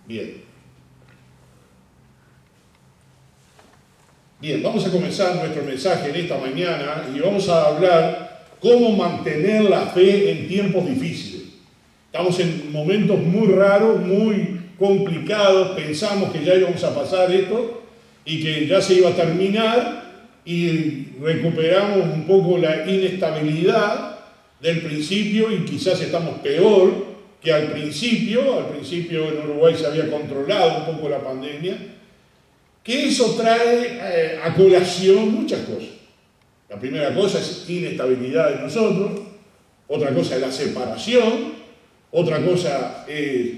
Bien. Bien, vamos a comenzar nuestro mensaje en esta mañana y vamos a hablar cómo mantener la fe en tiempos difíciles. Estamos en momentos muy raros, muy complicados, pensamos que ya íbamos a pasar esto y que ya se iba a terminar y recuperamos un poco la inestabilidad del principio y quizás estamos peor que al principio. Al principio en Uruguay se había controlado un poco la pandemia, que eso trae a colación muchas cosas. La primera cosa es inestabilidad de nosotros, otra cosa es la separación, otra cosa es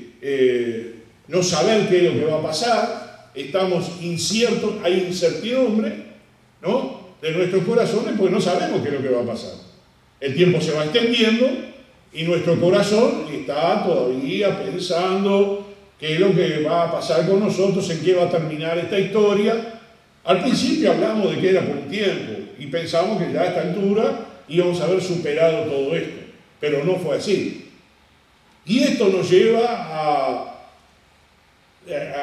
no saber qué es lo que va a pasar, estamos inciertos, hay incertidumbre, ¿no?, de nuestros corazones porque no sabemos qué es lo que va a pasar. El tiempo se va extendiendo y nuestro corazón está todavía pensando qué es lo que va a pasar con nosotros, en qué va a terminar esta historia. Al principio hablamos de que era por un tiempo y pensamos que ya a esta altura íbamos a haber superado todo esto, pero no fue así. Y esto nos lleva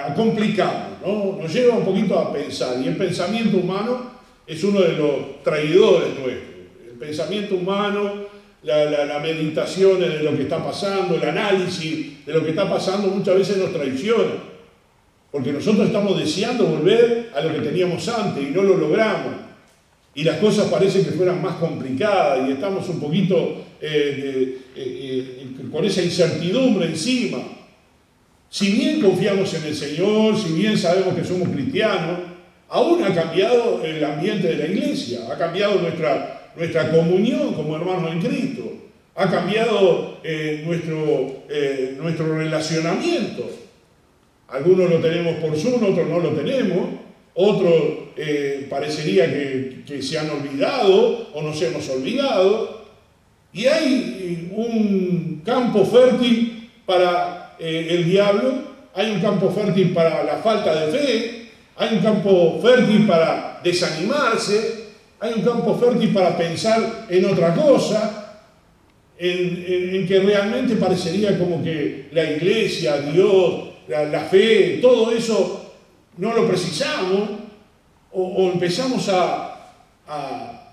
a complicarnos, ¿no? Nos lleva un poquito a pensar, y el pensamiento humano es uno de los traidores nuestros. El pensamiento humano, la meditación de lo que está pasando, el análisis de lo que está pasando muchas veces nos traiciona, porque nosotros estamos deseando volver a lo que teníamos antes y no lo logramos, y las cosas parecen que fueran más complicadas y estamos un poquito con esa incertidumbre encima. Si bien confiamos en el Señor, si bien sabemos que somos cristianos, aún ha cambiado el ambiente de la iglesia, ha cambiado nuestra comunión como hermanos en Cristo, ha cambiado nuestro relacionamiento. Algunos lo tenemos por Zoom, otros no lo tenemos, otros parecería que se han olvidado o nos hemos olvidado, y hay un campo fértil para el diablo, hay un campo fértil para la falta de fe, hay un campo fértil para desanimarse, hay un campo fértil para pensar en otra cosa, en que realmente parecería como que la iglesia, Dios, la fe, todo eso no lo precisamos, o empezamos a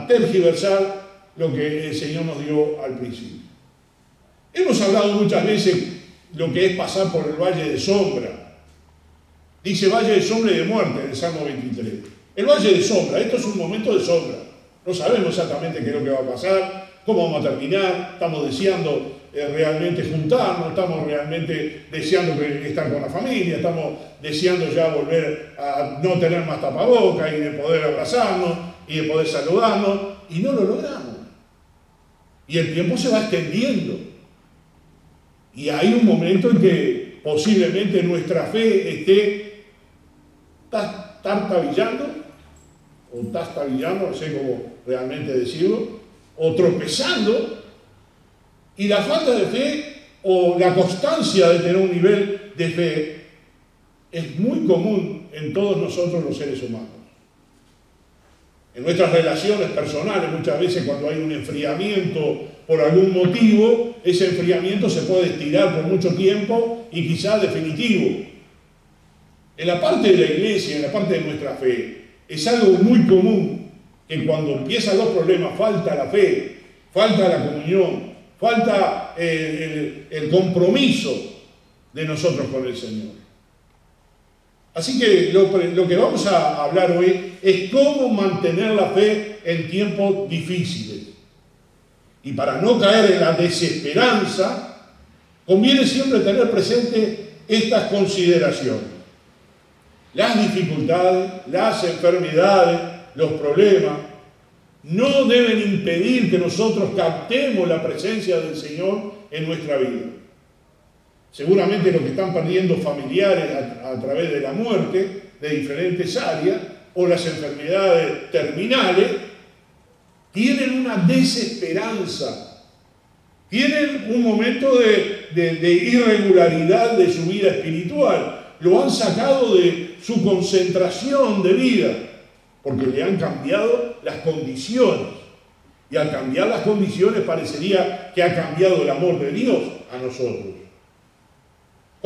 tergiversar lo que el Señor nos dio al principio. Hemos hablado muchas veces lo que es pasar por el valle de sombra. Dice valle de sombra y de muerte en el Salmo 23. El valle de sombra, esto es un momento de sombra. No sabemos exactamente qué es lo que va a pasar, cómo vamos a terminar, estamos deseando realmente juntarnos, estamos realmente deseando estar con la familia, estamos deseando ya volver a no tener más tapabocas y de poder abrazarnos y de poder saludarnos, y no lo logramos. Y el tiempo se va extendiendo. Y hay un momento en que posiblemente nuestra fe esté tartabillando, no sé cómo realmente decirlo, o tropezando, y la falta de fe o la constancia de tener un nivel de fe es muy común en todos nosotros los seres humanos. En nuestras relaciones personales, muchas veces cuando hay un enfriamiento por algún motivo, ese enfriamiento se puede estirar por mucho tiempo y quizás definitivo. En la parte de la iglesia, en la parte de nuestra fe, es algo muy común que cuando empiezan los problemas falta la fe, falta la comunión, falta el compromiso de nosotros con el Señor. Así que lo que vamos a hablar hoy es cómo mantener la fe en tiempos difíciles. Y para no caer en la desesperanza, conviene siempre tener presente estas consideraciones. Las dificultades, las enfermedades, los problemas, no deben impedir que nosotros captemos la presencia del Señor en nuestra vida. Seguramente los que están perdiendo familiares a través de la muerte de diferentes áreas o las enfermedades terminales tienen una desesperanza, tienen un momento de irregularidad de su vida espiritual, lo han sacado de su concentración de vida porque le han cambiado las condiciones, y al cambiar las condiciones parecería que ha cambiado el amor de Dios a nosotros.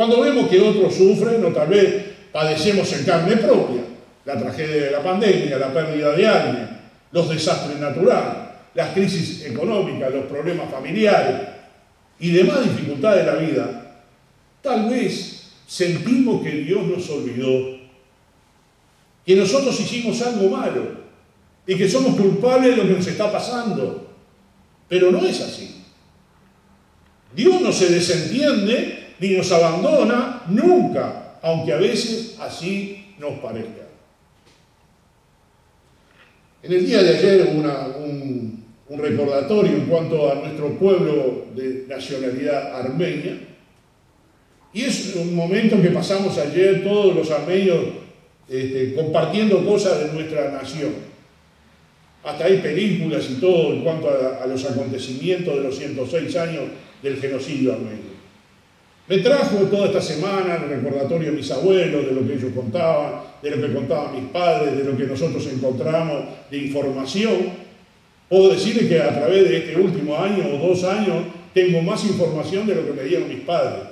Cuando vemos que otros sufren o tal vez padecemos en carne propia, la tragedia de la pandemia, la pérdida de alguien, los desastres naturales, las crisis económicas, los problemas familiares y demás dificultades de la vida, tal vez sentimos que Dios nos olvidó, que nosotros hicimos algo malo y que somos culpables de lo que nos está pasando. Pero no es así. Dios no se desentiende ni nos abandona nunca, aunque a veces así nos parezca. En el día de ayer hubo un recordatorio en cuanto a nuestro pueblo de nacionalidad armenia, y es un momento que pasamos ayer todos los armenios compartiendo cosas de nuestra nación. Hasta hay películas y todo en cuanto a los acontecimientos de los 106 años del genocidio armenio. Me trajo toda esta semana el recordatorio de mis abuelos, de lo que ellos contaban, de lo que contaban mis padres, de lo que nosotros encontramos de información. Puedo decirles que a través de este último año o 2 años tengo más información de lo que me dieron mis padres.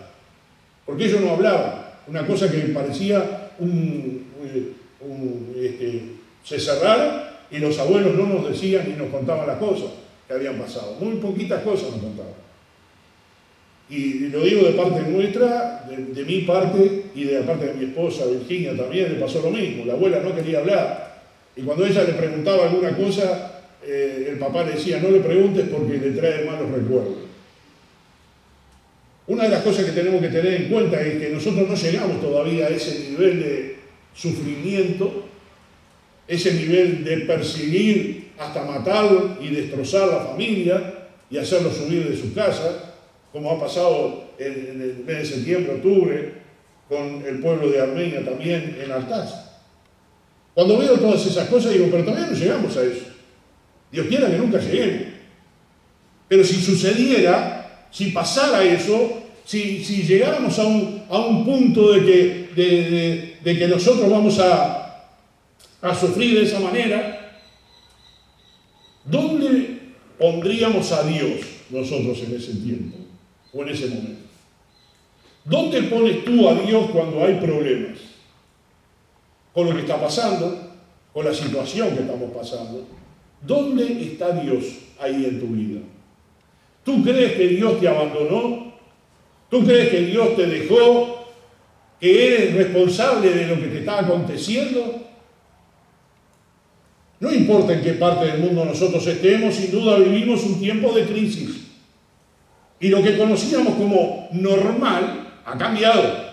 Porque ellos no hablaban. Una cosa que parecía se cerraron y los abuelos no nos decían ni nos contaban las cosas que habían pasado. Muy poquitas cosas nos contaban. Y lo digo de parte nuestra, de mi parte y de la parte de mi esposa, Virginia, también le pasó lo mismo. La abuela no quería hablar. Y cuando ella le preguntaba alguna cosa, el papá le decía, no le preguntes porque le trae malos recuerdos. Una de las cosas que tenemos que tener en cuenta es que nosotros no llegamos todavía a ese nivel de sufrimiento, ese nivel de perseguir hasta matar y destrozar la familia y hacerlo subir de su casa, como ha pasado en el mes de septiembre, octubre, con el pueblo de Armenia también en Altaz. Cuando veo todas esas cosas digo, pero todavía no llegamos a eso. Dios quiera que nunca lleguemos. Pero si sucediera, si pasara eso, si llegáramos a un punto de que nosotros vamos a sufrir de esa manera, ¿dónde pondríamos a Dios nosotros en ese tiempo o en ese momento? ¿Dónde pones tú a Dios cuando hay problemas? Con lo que está pasando, con la situación que estamos pasando. ¿Dónde está Dios ahí en tu vida? ¿Tú crees que Dios te abandonó? ¿Tú crees que Dios te dejó? ¿Que eres responsable de lo que te está aconteciendo? No importa en qué parte del mundo nosotros estemos, sin duda vivimos un tiempo de crisis. Y lo que conocíamos como normal ha cambiado.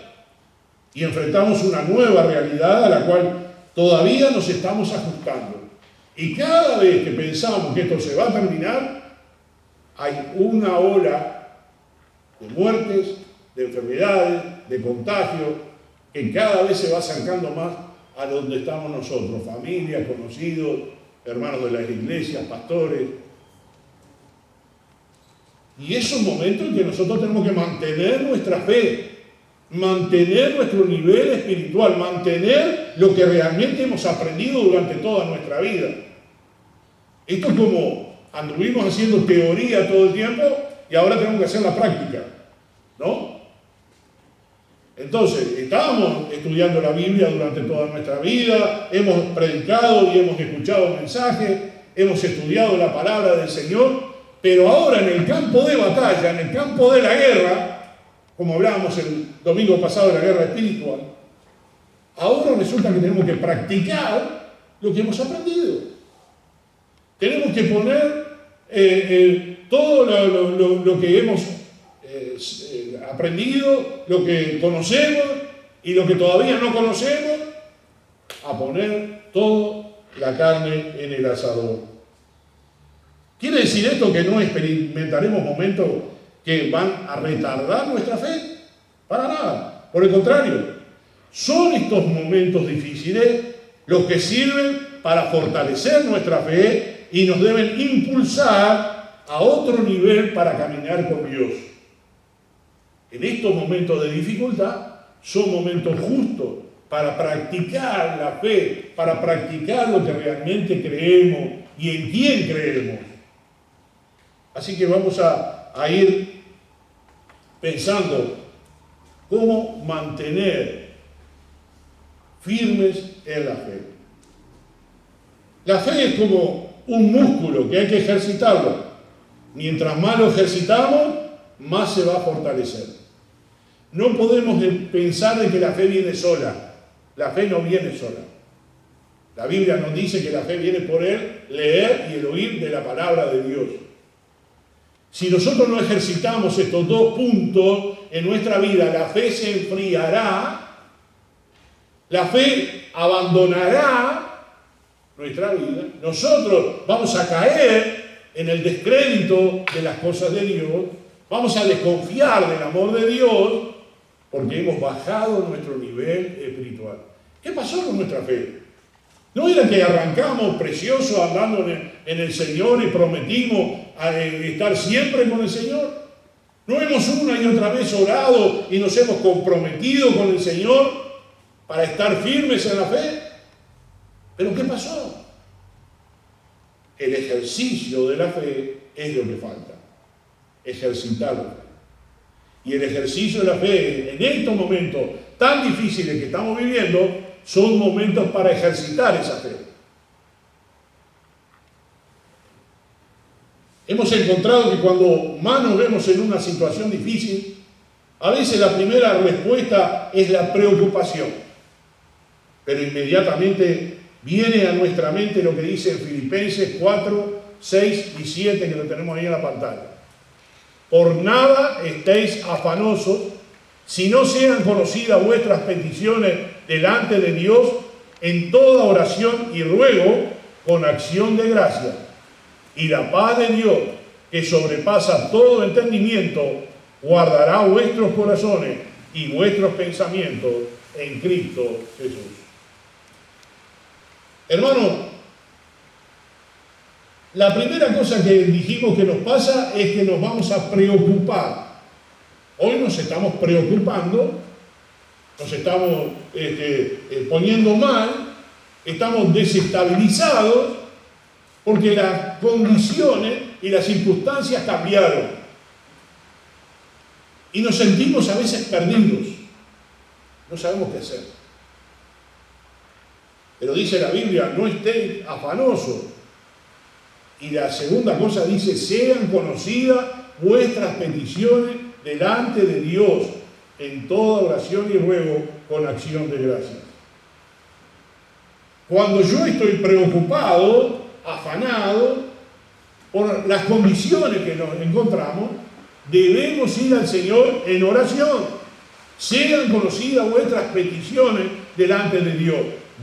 Y enfrentamos una nueva realidad a la cual todavía nos estamos ajustando. Y cada vez que pensamos que esto se va a terminar, hay una ola de muertes, de enfermedades, de contagios, que cada vez se va acercando más a donde estamos nosotros, familias, conocidos, hermanos de las iglesias, pastores. Y es un momento en que nosotros tenemos que mantener nuestra fe, mantener nuestro nivel espiritual, mantener lo que realmente hemos aprendido durante toda nuestra vida. Esto es como anduvimos haciendo teoría todo el tiempo y ahora tenemos que hacer la práctica, ¿no? Entonces, estábamos estudiando la Biblia durante toda nuestra vida, hemos predicado y hemos escuchado mensajes, hemos estudiado la palabra del Señor, pero ahora en el campo de batalla, en el campo de la guerra, como hablábamos el domingo pasado de la guerra espiritual, ahora resulta que tenemos que practicar lo que hemos aprendido. Tenemos que poner todo lo que hemos aprendido, lo que conocemos y lo que todavía no conocemos, a poner toda la carne en el asador. ¿Quiere decir esto que no experimentaremos momentos que van a retardar nuestra fe? Para nada. Por el contrario, son estos momentos difíciles los que sirven para fortalecer nuestra fe y nos deben impulsar a otro nivel para caminar con Dios. En estos momentos de dificultad son momentos justos para practicar la fe, para practicar lo que realmente creemos y en quién creemos. Así que vamos a ir pensando cómo mantener firmes en la fe. La fe es como un músculo que hay que ejercitarlo. Mientras más lo ejercitamos, más se va a fortalecer. No podemos pensar de que la fe viene sola. La fe no viene sola. La Biblia nos dice que la fe viene por el leer y el oír de la palabra de Dios. Si nosotros no ejercitamos estos dos puntos en nuestra vida, la fe se enfriará, la fe abandonará nuestra vida, nosotros vamos a caer en el descrédito de las cosas de Dios, vamos a desconfiar del amor de Dios, porque hemos bajado nuestro nivel espiritual. ¿Qué pasó con nuestra fe? ¿No era que arrancamos preciosos andando en el Señor y prometimos estar siempre con el Señor? ¿No hemos una y otra vez orado y nos hemos comprometido con el Señor para estar firmes en la fe? ¿Pero qué pasó? El ejercicio de la fe es lo que falta. Ejercitar la fe. Y el ejercicio de la fe en estos momentos tan difíciles que estamos viviendo son momentos para ejercitar esa fe. Hemos encontrado que cuando más nos vemos en una situación difícil, a veces la primera respuesta es la preocupación. Pero inmediatamente viene a nuestra mente lo que dice en Filipenses 4, 6 y 7, que lo tenemos ahí en la pantalla. Por nada estéis afanosos, si no sean conocidas vuestras peticiones delante de Dios en toda oración y ruego con acción de gracia. Y la paz de Dios, que sobrepasa todo entendimiento, guardará vuestros corazones y vuestros pensamientos en Cristo Jesús. Hermano, la primera cosa que dijimos que nos pasa es que nos vamos a preocupar. Hoy nos estamos preocupando, nos estamos poniendo mal, estamos desestabilizados porque las condiciones y las circunstancias cambiaron. Y nos sentimos a veces perdidos. No sabemos qué hacer. Pero dice la Biblia, no estén afanosos. Y la segunda cosa dice, sean conocidas vuestras peticiones delante de Dios en toda oración y ruego con acción de gracias. Cuando yo estoy preocupado, afanado por las condiciones que nos encontramos, debemos ir al Señor en oración. Sean conocidas vuestras peticiones delante de Dios.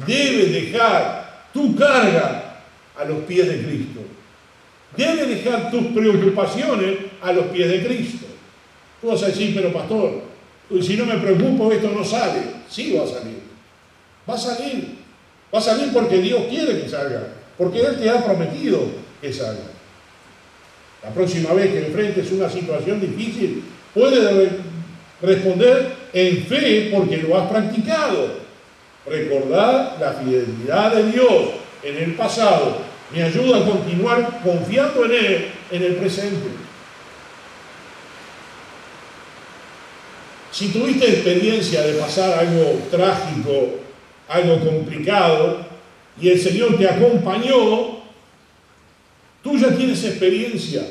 Debes dejar tu carga a los pies de Cristo. Debes dejar tus preocupaciones a los pies de Cristo. Tú vas a decir, pero pastor, si no me preocupo esto no sale. Sí va a salir. Va a salir. Va a salir porque Dios quiere que salga. Porque Él te ha prometido que salga. La próxima vez que enfrentes una situación difícil, puedes responder en fe porque lo has practicado. Recordar la fidelidad de Dios en el pasado me ayuda a continuar confiando en Él en el presente. Si tuviste experiencia de pasar algo trágico, algo complicado, y el Señor te acompañó, tú ya tienes experiencia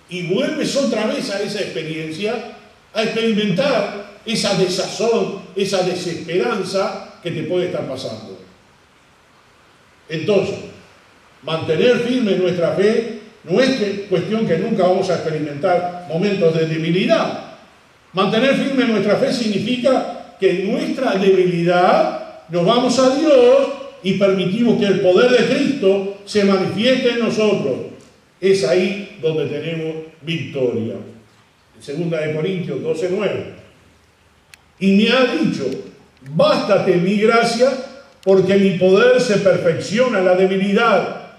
y vuelves otra vez a esa experiencia a experimentar esa desazón, esa desesperanza que te puede estar pasando. Entonces, mantener firme nuestra fe no es cuestión que nunca vamos a experimentar momentos de debilidad. Mantener firme nuestra fe significa que en nuestra debilidad nos vamos a Dios y permitimos que el poder de Cristo se manifieste en nosotros. Es ahí donde tenemos victoria. Segunda de Corintios 12:9. Y me ha dicho, bástate mi gracia, porque mi poder se perfecciona en la debilidad.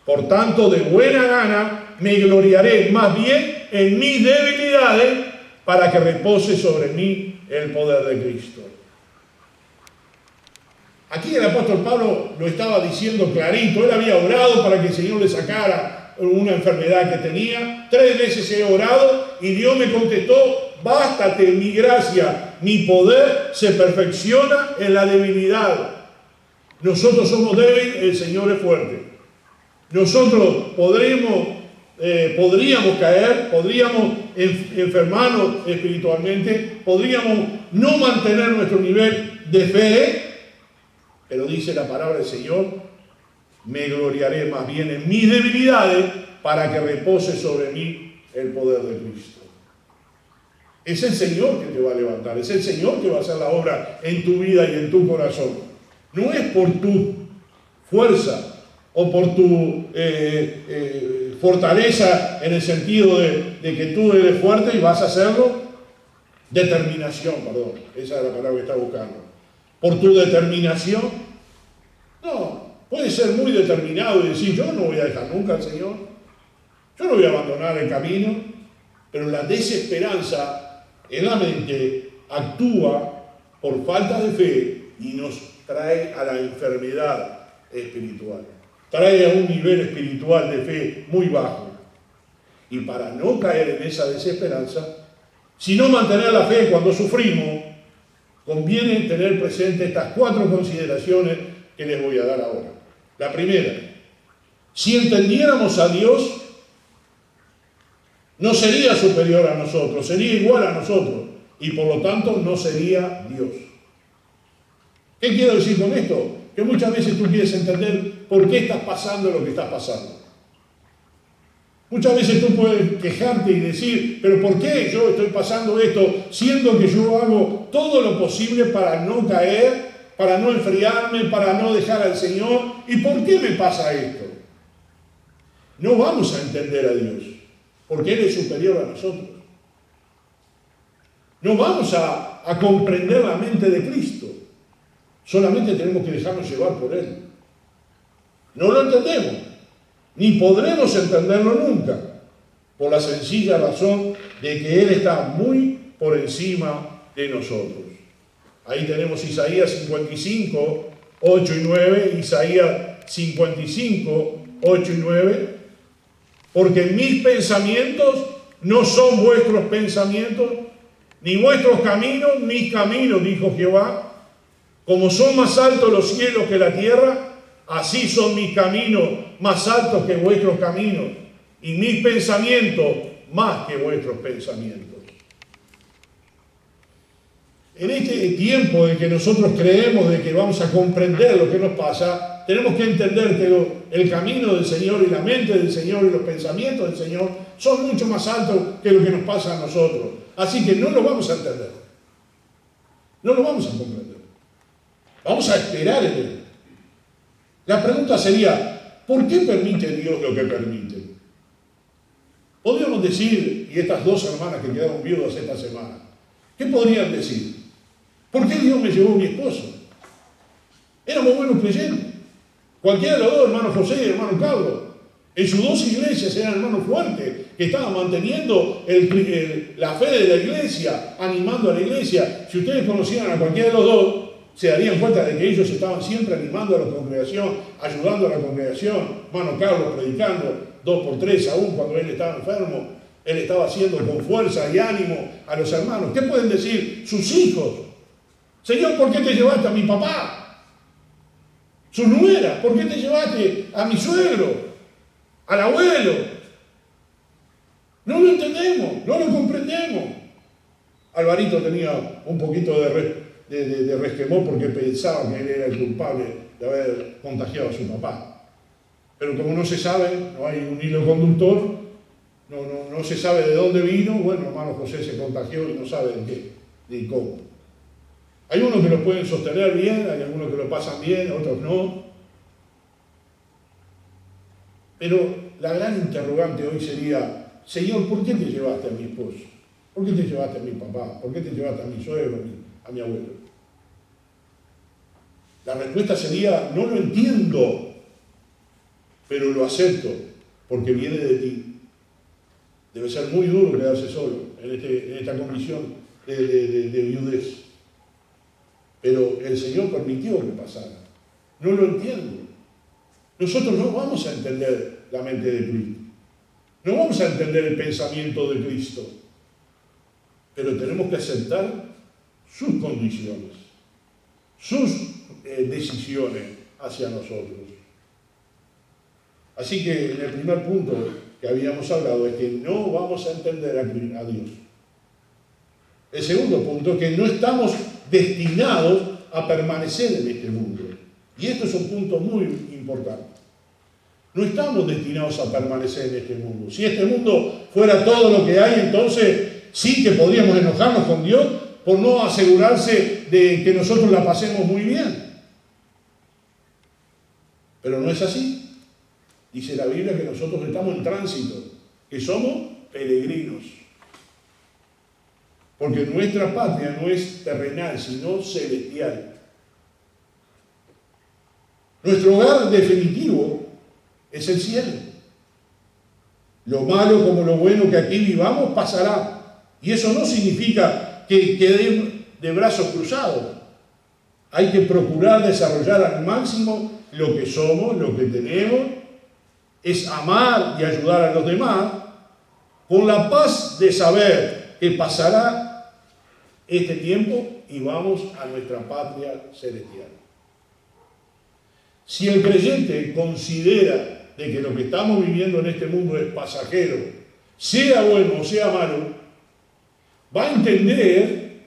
Por tanto, de buena gana me gloriaré más bien en mis debilidades, para que repose sobre mí el poder de Cristo. Aquí el apóstol Pablo lo estaba diciendo clarito. Él había orado para que el Señor le sacara una enfermedad que tenía. 3 veces he orado y Dios me contestó, bástate mi gracia, mi poder se perfecciona en la debilidad. Nosotros somos débiles, el Señor es fuerte. Nosotros podríamos caer, podríamos enfermarnos espiritualmente, podríamos no mantener nuestro nivel de fe, pero dice la palabra del Señor, me gloriaré más bien en mis debilidades para que repose sobre mí el poder de Cristo. Es el Señor que te va a levantar, es el Señor que va a hacer la obra en tu vida y en tu corazón. No es por tu fuerza o por tu fortaleza en el sentido de que tú eres fuerte y vas a hacerlo. Determinación, perdón, esa es la palabra que está buscando. Por tu determinación. No, puedes ser muy determinado y decir, yo no voy a dejar nunca al Señor, yo no voy a abandonar el camino, pero la desesperanza en la mente actúa por falta de fe y nos trae a la enfermedad espiritual, trae a un nivel espiritual de fe muy bajo. Y para no caer en esa desesperanza, sino mantener la fe cuando sufrimos, conviene tener presente estas 4 consideraciones que les voy a dar ahora. La primera, si entendiéramos a Dios, no sería superior a nosotros, sería igual a nosotros, y por lo tanto no sería Dios. ¿Qué quiero decir con esto? Que muchas veces tú quieres entender por qué estás pasando lo que estás pasando. Muchas veces tú puedes quejarte y decir, pero ¿por qué yo estoy pasando esto, siendo que yo hago todo lo posible para no caer, para no enfriarme, para no dejar al Señor? ¿Y por qué me pasa esto? No vamos a entender a Dios, porque Él es superior a nosotros. No vamos a comprender la mente de Cristo. Solamente tenemos que dejarnos llevar por Él. No lo entendemos, ni podremos entenderlo nunca, por la sencilla razón de que Él está muy por encima de nosotros. Ahí tenemos Isaías 55, 8 y 9, Isaías 55, 8 y 9, porque mis pensamientos no son vuestros pensamientos, ni vuestros caminos, mis caminos, dijo Jehová. Como son más altos los cielos que la tierra, así son mis caminos más altos que vuestros caminos, y mis pensamientos más que vuestros pensamientos. En este tiempo en que nosotros creemos de que vamos a comprender lo que nos pasa, tenemos que entender que el camino del Señor y la mente del Señor y los pensamientos del Señor son mucho más altos que lo que nos pasa a nosotros. Así que no lo vamos a entender. No lo vamos a comprender. Vamos a esperar en Él. La pregunta sería, ¿por qué permite Dios lo que permite? Podríamos decir, y estas 2 hermanas que quedaron viudas esta semana, ¿qué podrían decir? ¿Por qué Dios me llevó a mi esposo? Éramos buenos creyentes. Cualquiera de los 2, hermano José y hermano Carlos, en sus 2 iglesias eran hermanos fuertes, que estaban manteniendo la fe de la iglesia, animando a la iglesia. Si ustedes conocieran a cualquiera de los 2, se darían cuenta de que ellos estaban siempre animando a la congregación, ayudando a la congregación. Hermano Carlos predicando 2 por 3 aún cuando él estaba enfermo. Él estaba haciendo con fuerza y ánimo a los hermanos. ¿Qué pueden decir sus hijos? Señor, ¿por qué te llevaste a mi papá? Sus nueras, ¿por qué te llevaste a mi suegro? Al abuelo. No lo entendemos, no lo comprendemos. Alvarito tenía un poquito de resquemor porque pensaba que él era el culpable de haber contagiado a su papá. Pero como no se sabe, no hay un hilo conductor, no se sabe de dónde vino, bueno, hermano José se contagió y no sabe de qué, ni cómo. Hay unos que lo pueden sostener bien, hay algunos que lo pasan bien, otros no. Pero la gran interrogante hoy sería, Señor, ¿por qué te llevaste a mi esposo? ¿Por qué te llevaste a mi papá? ¿Por qué te llevaste a mi suegro, a mi abuelo? La respuesta sería, no lo entiendo, pero lo acepto, porque viene de ti. Debe ser muy duro quedarse solo en esta condición de viudez. Pero el Señor permitió que pasara. No lo entiendo. Nosotros no vamos a entender la mente de Cristo. No vamos a entender el pensamiento de Cristo. pero tenemos que aceptar sus condiciones, sus decisiones hacia nosotros. Así que en el primer punto que habíamos hablado es que no vamos a entender a Dios. El segundo punto es que no estamos destinados a permanecer en este mundo. Y esto es un punto muy importante. No estamos destinados a permanecer en este mundo. Si este mundo fuera todo lo que hay, entonces sí que podríamos enojarnos con Dios por no asegurarse de que nosotros la pasemos muy bien. Pero no es así. Dice la Biblia que nosotros estamos en tránsito, que somos peregrinos. Porque nuestra patria no es terrenal, sino celestial. Nuestro hogar definitivo es el cielo. Lo malo como lo bueno que aquí vivamos pasará. Y eso no significa que quedemos de brazos cruzados. Hay que procurar desarrollar al máximo lo que somos, lo que tenemos. Es amar y ayudar a los demás con la paz de saber que pasará este tiempo y vamos a nuestra patria celestial. Si el creyente considera de que lo que estamos viviendo en este mundo es pasajero, sea bueno o sea malo, va a entender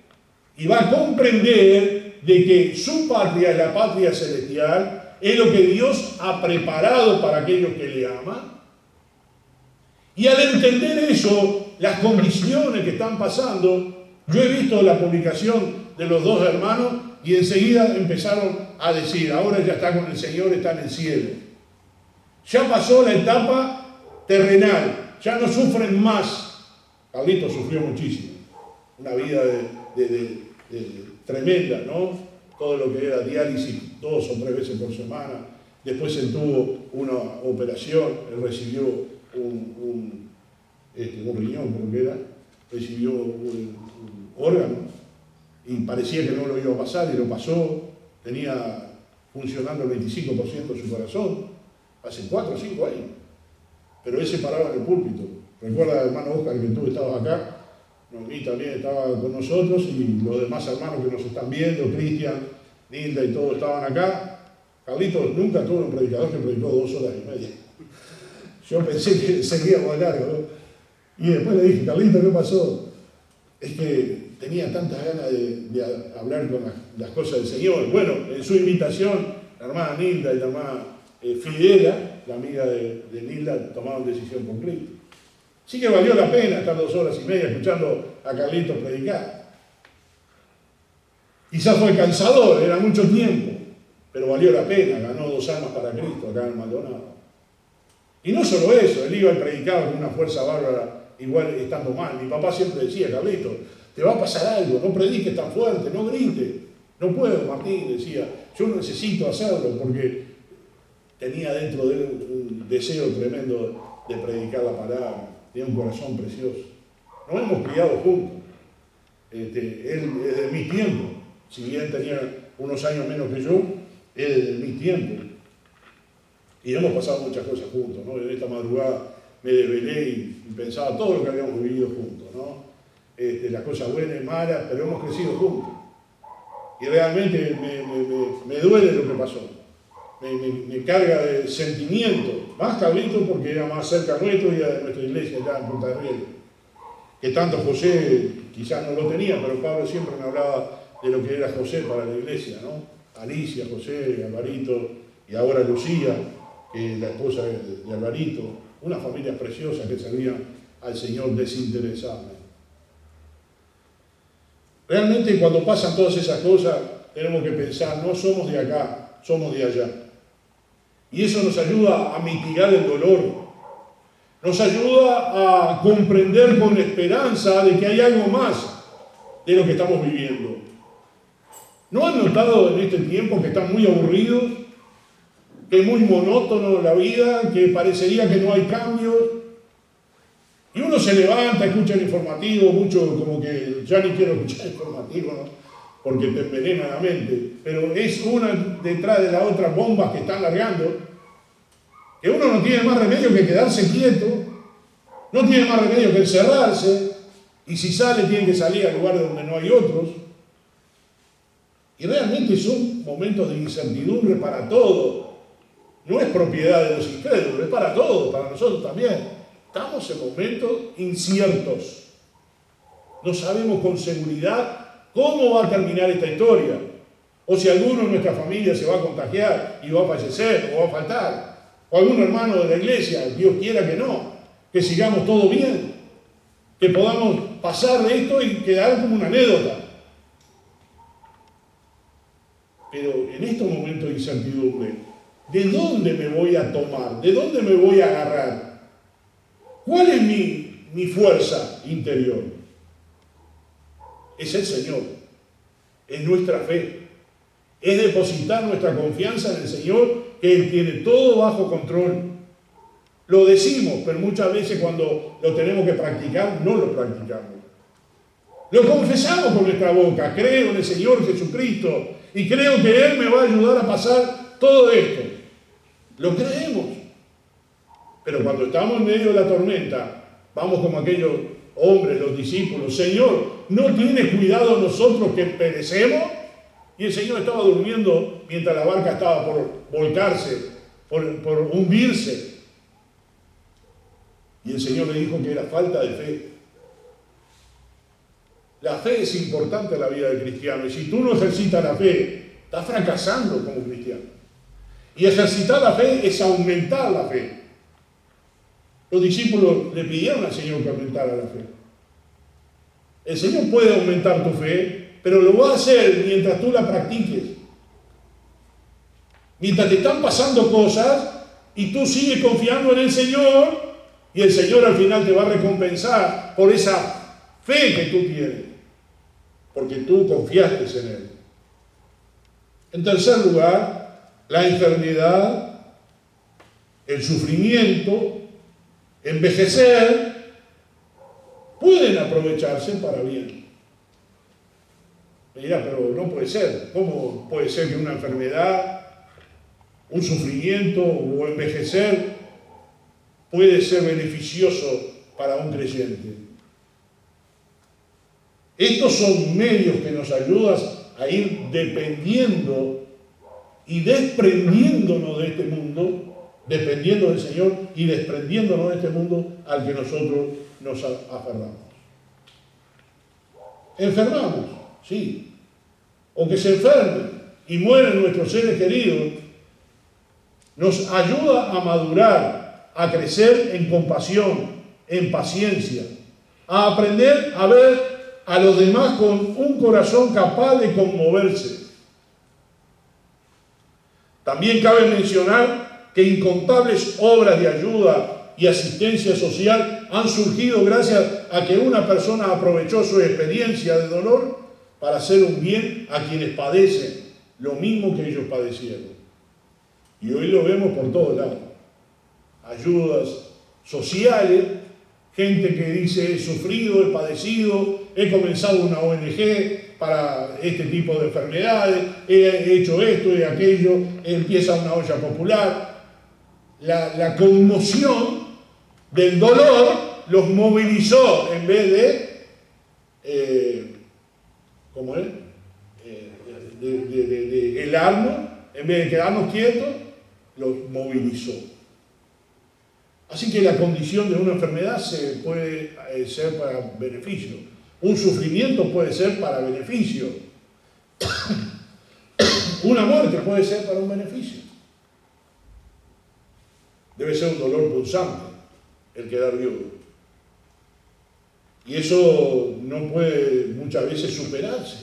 y va a comprender de que su patria, la patria celestial, es lo que Dios ha preparado para aquellos que le aman. Y al entender eso, las condiciones que están pasando, yo he visto la publicación de los dos hermanos y enseguida empezaron a decir, ahora ya está con el Señor, está en el cielo. Ya pasó la etapa terrenal, ya no sufren más. Carlitos sufrió muchísimo, una vida tremenda, ¿no? Todo lo que era diálisis 2 o 3 veces por semana. Después él tuvo una operación, él recibió un riñón, creo que era, recibió un órgano y parecía que no lo iba a pasar y lo pasó. Tenía funcionando el 25% de su corazón hace 4 o 5 años, pero él se paraba en el púlpito. Recuerda, hermano Oscar, que tú estabas acá, y también estaba con nosotros y los demás hermanos que nos están viendo, Cristian, Nilda y todos estaban acá. Carlitos nunca tuvo un predicador que predicó 2 horas y media. Yo pensé que seguíamos de largo, ¿no? Y después le dije, Carlitos, ¿qué pasó? Es que tenía tantas ganas de hablar con las cosas del Señor. Bueno, en su invitación, la hermana Nilda y la hermana Fidela, la amiga de Nilda, tomaron decisión con Cristo. Sí que valió la pena estar 2 horas y media escuchando a Carlitos predicar. Quizás fue cansador, era mucho tiempo, pero valió la pena, ganó 2 almas para Cristo acá en el Maldonado. Y no solo eso, él iba y predicaba con una fuerza bárbara, igual estando mal. Mi papá siempre decía, Carlitos, te va a pasar algo, no prediques tan fuerte, no grites. No puedo, Martín, decía, yo necesito hacerlo porque tenía dentro de él un deseo tremendo de predicar la palabra. Tiene un corazón precioso. Nos hemos criado juntos. Él es de mi tiempo. Si bien tenía unos años menos que yo, él es de mi tiempo. Y hemos pasado muchas cosas juntos, ¿no? En esta madrugada me desvelé y pensaba todo lo que habíamos vivido juntos, ¿no? Las cosas buenas y malas, pero hemos crecido juntos. Y realmente me duele lo que pasó. Me carga de sentimiento, más Carlitos porque era más cerca nuestro y era de nuestra iglesia allá en Punta del Riel. Que tanto José quizás no lo tenía, pero Pablo siempre me hablaba de lo que era José para la iglesia, ¿no? Alicia, José, Alvarito y ahora Lucía, que es la esposa de Alvarito, una familia preciosa que servían al Señor desinteresadamente. Realmente cuando pasan todas esas cosas tenemos que pensar, no somos de acá, somos de allá. Y eso nos ayuda a mitigar el dolor, nos ayuda a comprender con esperanza de que hay algo más de lo que estamos viviendo. ¿No han notado en este tiempo que están muy aburridos, que es muy monótono la vida, que parecería que no hay cambios? Y uno se levanta, escucha el informativo, mucho como que ya ni quiero escuchar el informativo, ¿no? Porque te envenena la mente, pero es una detrás de la otra bombas que están largando, que uno no tiene más remedio que quedarse quieto, no tiene más remedio que encerrarse, Y si sale, tiene que salir al lugar donde no hay otros. Y realmente son momentos de incertidumbre para todos. No es propiedad de los incrédulos, es para todos, para nosotros también. Estamos en momentos inciertos. No sabemos con seguridad cómo va a terminar esta historia. O si alguno de nuestra familia se va a contagiar y va a fallecer o va a faltar. O algún hermano de la iglesia, Dios quiera que no. Que sigamos todo bien. Que podamos pasar de esto y quedar como una anécdota. Pero en estos momentos de incertidumbre, ¿de dónde me voy a tomar? ¿De dónde me voy a agarrar? ¿Cuál es mi fuerza interior? Es el Señor. Es nuestra fe. Es depositar nuestra confianza en el Señor, que Él tiene todo bajo control. Lo decimos, pero muchas veces cuando lo tenemos que practicar, no lo practicamos. Lo confesamos con nuestra boca. Creo en el Señor Jesucristo y creo que Él me va a ayudar a pasar todo esto. Lo creemos. Pero cuando estamos en medio de la tormenta, vamos como aquellos hombres, los discípulos. Señor, ¿no tienes cuidado nosotros que perecemos? Y el Señor estaba durmiendo mientras la barca estaba por volcarse, por hundirse. Y el Señor le dijo que era falta de fe. La fe es importante en la vida del cristiano. Y si tú no ejercitas la fe, estás fracasando como cristiano. Y ejercitar la fe es aumentar la fe. Los discípulos le pidieron al Señor que aumentara la fe. El Señor puede aumentar tu fe, pero lo va a hacer mientras tú la practiques. Mientras te están pasando cosas y tú sigues confiando en el Señor, y el Señor al final te va a recompensar por esa fe que tú tienes, porque tú confiaste en Él. En tercer lugar, la enfermedad, el sufrimiento, envejecer, pueden aprovecharse para bien. Me dirá, pero no puede ser. ¿Cómo puede ser que una enfermedad, un sufrimiento o envejecer puede ser beneficioso para un creyente? Estos son medios que nos ayudan a ir dependiendo y desprendiéndonos de este mundo, dependiendo del Señor y desprendiéndonos de este mundo al que nosotros nos aferramos. Enfermamos, sí, o que se enfermen y mueren nuestros seres queridos, nos ayuda a madurar, a crecer en compasión, en paciencia, a aprender a ver a los demás con un corazón capaz de conmoverse. También cabe mencionar que incontables obras de ayuda y asistencia social han surgido gracias a que una persona aprovechó su experiencia de dolor para hacer un bien a quienes padecen lo mismo que ellos padecieron. Y hoy lo vemos por todos lados. Ayudas sociales, gente que dice: he sufrido, he padecido, he comenzado una ONG para este tipo de enfermedades, he hecho esto y aquello, empieza una olla popular. La conmoción del dolor los movilizó en vez de, ¿cómo es? De helarnos, en vez de quedarnos quietos, los movilizó. Así que la condición de una enfermedad puede ser para beneficio. Un sufrimiento puede ser para beneficio. Una muerte puede ser para un beneficio. Debe ser un dolor punzante el quedar viudo. Y eso no puede muchas veces superarse.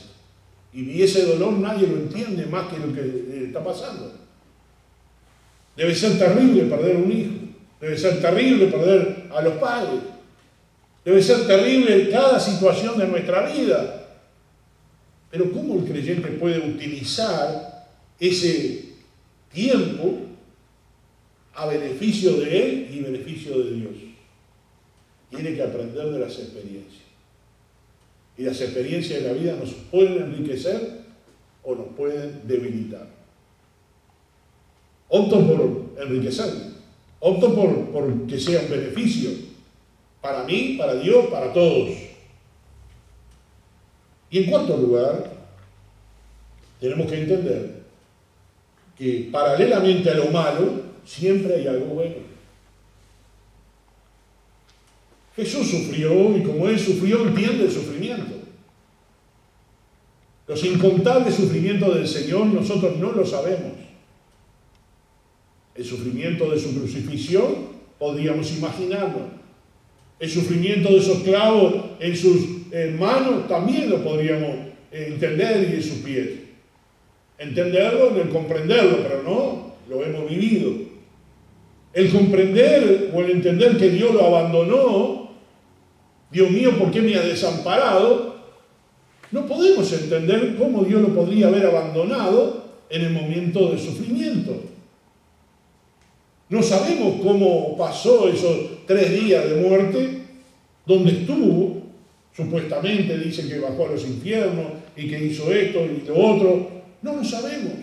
Y ese dolor nadie lo entiende más que lo que le está pasando. Debe ser terrible perder un hijo. Debe ser terrible perder a los padres. Debe ser terrible cada situación de nuestra vida. Pero ¿cómo el creyente puede utilizar ese tiempo a beneficio de él y beneficio de Dios? Tiene que aprender de las experiencias. Y las experiencias de la vida nos pueden enriquecer o nos pueden debilitar. Opto por enriquecerme. Opto por que sea un beneficio para mí, para Dios, para todos. Y en cuarto lugar, tenemos que entender que paralelamente a lo malo, siempre hay algo bueno. Jesús sufrió y como Él sufrió, entiende el sufrimiento. Los incontables sufrimientos del Señor nosotros no lo sabemos. El sufrimiento de su crucifixión podríamos imaginarlo. El sufrimiento de esos clavos en sus manos también lo podríamos entender y de sus pies. Entenderlo, el comprenderlo, pero no lo hemos vivido. El comprender o el entender que Dios lo abandonó, Dios mío, ¿por qué me has desamparado? No podemos entender cómo Dios lo podría haber abandonado en el momento del sufrimiento. No sabemos cómo pasó esos 3 días de muerte, donde estuvo, supuestamente dicen que bajó a los infiernos y que hizo esto y lo otro. No lo sabemos.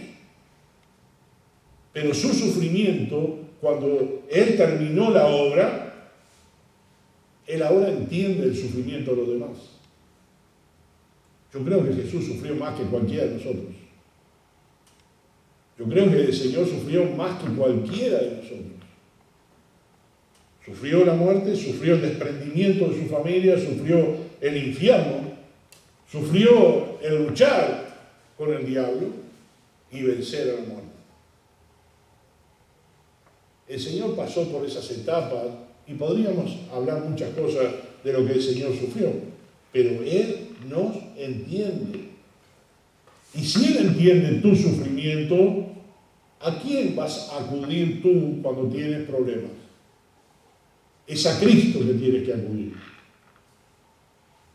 Pero su sufrimiento, cuando Él terminó la obra, Él ahora entiende el sufrimiento de los demás. Yo creo que Jesús sufrió más que cualquiera de nosotros. Yo creo que el Señor sufrió más que cualquiera de nosotros. Sufrió la muerte, sufrió el desprendimiento de su familia, sufrió el infierno, sufrió el luchar con el diablo y vencer a la muerte. El Señor pasó por esas etapas y podríamos hablar muchas cosas de lo que el Señor sufrió, pero Él nos entiende. Y si Él entiende tu sufrimiento, ¿a quién vas a acudir tú cuando tienes problemas? Es a Cristo que tienes que acudir.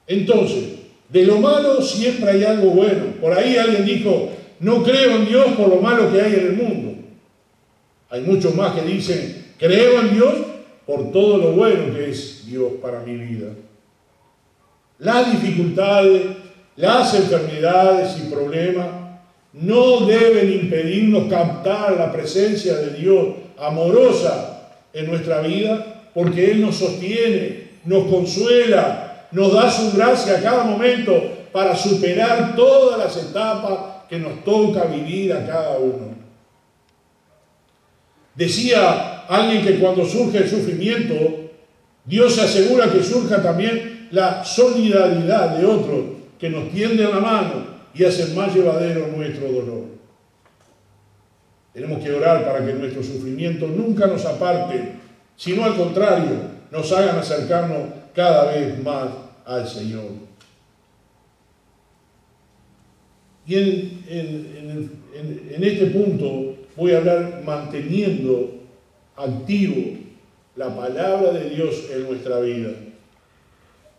Entonces, de lo malo siempre hay algo bueno. Por ahí alguien dijo, no creo en Dios por lo malo que hay en el mundo. Hay muchos más que dicen, creo en Dios por todo lo bueno que es Dios para mi vida. Las dificultades, las enfermedades y problemas no deben impedirnos captar la presencia de Dios amorosa en nuestra vida, porque Él nos sostiene, nos consuela, nos da su gracia a cada momento para superar todas las etapas que nos toca vivir a cada uno. Decía alguien que cuando surge el sufrimiento, Dios se asegura que surja también la solidaridad de otros que nos tienden la mano y hacen más llevadero nuestro dolor. Tenemos que orar para que nuestro sufrimiento nunca nos aparte, sino al contrario, nos hagan acercarnos cada vez más al Señor. Y en este punto voy a hablar manteniendo activo la palabra de Dios en nuestra vida.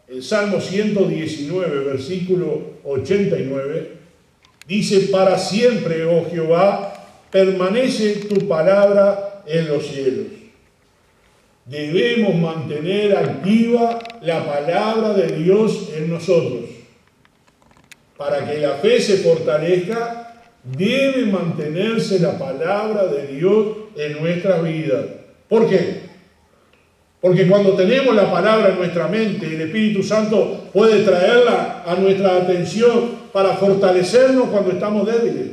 El Salmo 119, versículo 89, dice, para siempre, oh Jehová, permanece tu palabra en los cielos. Debemos mantener activa la palabra de Dios en nosotros. Para que la fe se fortalezca, debe mantenerse la palabra de Dios en nuestras vidas. ¿Por qué? Porque cuando tenemos la palabra en nuestra mente, el Espíritu Santo puede traerla a nuestra atención para fortalecernos cuando estamos débiles.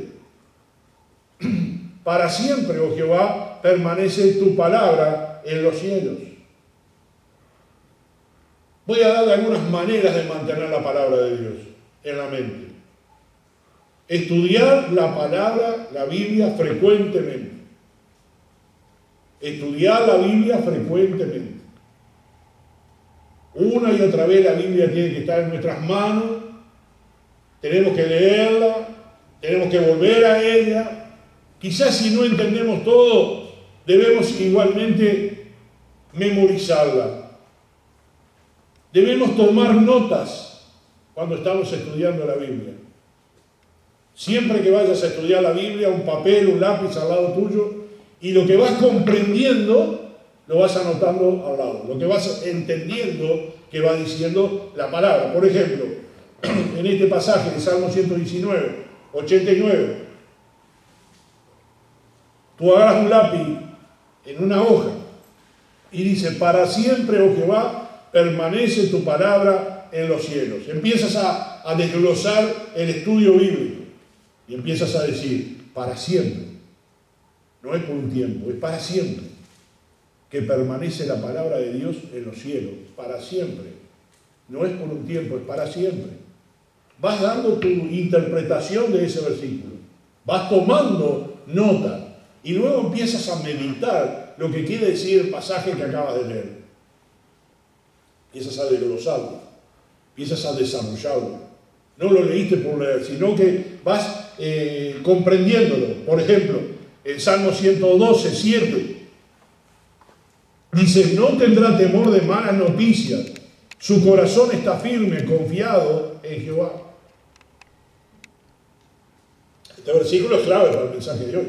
Para siempre, oh Jehová, permanece tu palabra en los cielos. Voy a darle algunas maneras de mantener la palabra de Dios en la mente. Estudiar la palabra, la Biblia, frecuentemente. Estudiar la Biblia frecuentemente. Una y otra vez la Biblia tiene que estar en nuestras manos. Tenemos que leerla, tenemos que volver a ella. Quizás si no entendemos todo, debemos igualmente memorizarla. Debemos tomar notas cuando estamos estudiando la Biblia. Siempre que vayas a estudiar la Biblia, un papel, un lápiz al lado tuyo, y lo que vas comprendiendo, lo vas anotando al lado. Lo que vas entendiendo que va diciendo la palabra. Por ejemplo, en este pasaje de Salmo 119, 89, tú agarras un lápiz en una hoja y dice, para siempre, oh Jehová, permanece tu palabra en los cielos. Empiezas a a desglosar el estudio bíblico y empiezas a decir, para siempre. No es por un tiempo, es para siempre. Que permanece la palabra de Dios en los cielos, para siempre. No es por un tiempo, es para siempre. Vas dando tu interpretación de ese versículo. Vas tomando nota y luego empiezas a meditar lo que quiere decir el pasaje que acabas de leer. Empiezas a desglosarlo, empiezas a desarrollarlo. No lo leíste por leer, sino que vas comprendiéndolo. Por ejemplo, en Salmo 112, 7, dice, no tendrá temor de malas noticias, su corazón está firme, confiado en Jehová. Este versículo es clave para el mensaje de hoy.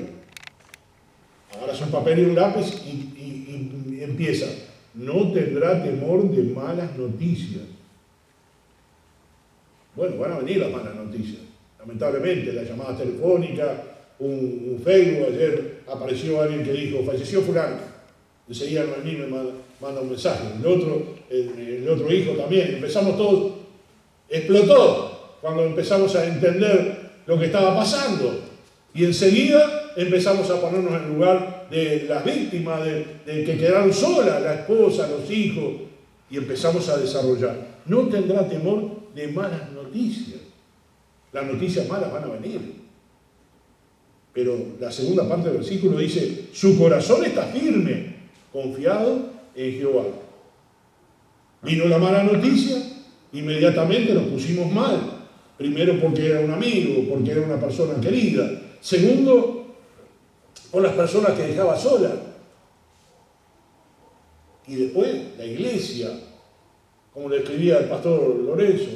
Agarras un papel y un lápiz y empieza. No tendrá temor de malas noticias. Bueno, van a venir las malas noticias. Lamentablemente, las llamadas telefónicas, un Facebook, ayer apareció alguien que dijo, falleció fulano. Enseguida Noemí me manda un mensaje. El otro hijo también. Empezamos todos, explotó cuando empezamos a entender lo que estaba pasando. Y enseguida empezamos a ponernos en lugar de las víctimas, de que quedaron solas, la esposa, los hijos, y empezamos a desarrollar. No tendrá temor de malas noticias. Las noticias malas van a venir. Pero la segunda parte del versículo dice, su corazón está firme, confiado en Jehová. Vino la mala noticia, inmediatamente nos pusimos mal. Primero porque era un amigo, porque era una persona querida. Segundo, por las personas que dejaba sola. Y después la iglesia, como le escribía el pastor Lorenzo,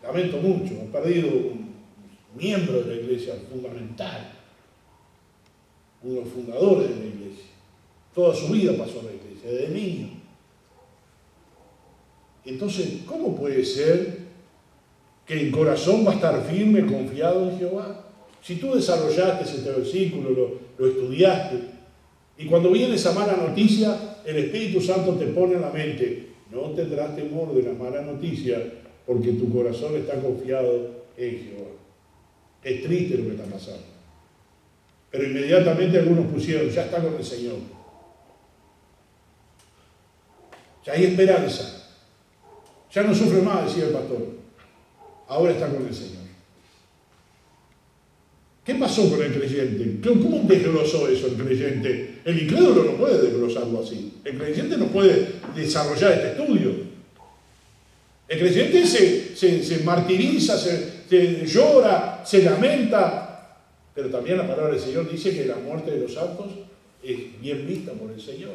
lamento mucho, he perdido un miembro de la iglesia fundamental, uno de los fundadores de la iglesia. Toda su vida pasó en la iglesia, desde niño. Entonces, ¿cómo puede ser que el corazón va a estar firme, confiado en Jehová? Si tú desarrollaste este versículo, lo estudiaste, y cuando viene esa mala noticia, el Espíritu Santo te pone en la mente, no tendrás temor de la mala noticia, porque tu corazón está confiado en Jehová. Es triste lo que está pasando. Pero inmediatamente algunos pusieron, ya está con el Señor. Ya hay esperanza. Ya no sufre más, decía el pastor. Ahora está con el Señor. ¿Qué pasó con el creyente? ¿Cómo desglosó eso el creyente? El incrédulo no puede desglosarlo así. El creyente no puede desarrollar este estudio. El creyente se martiriza, se llora, se lamenta. Pero también la palabra del Señor dice que la muerte de los santos es bien vista por el Señor.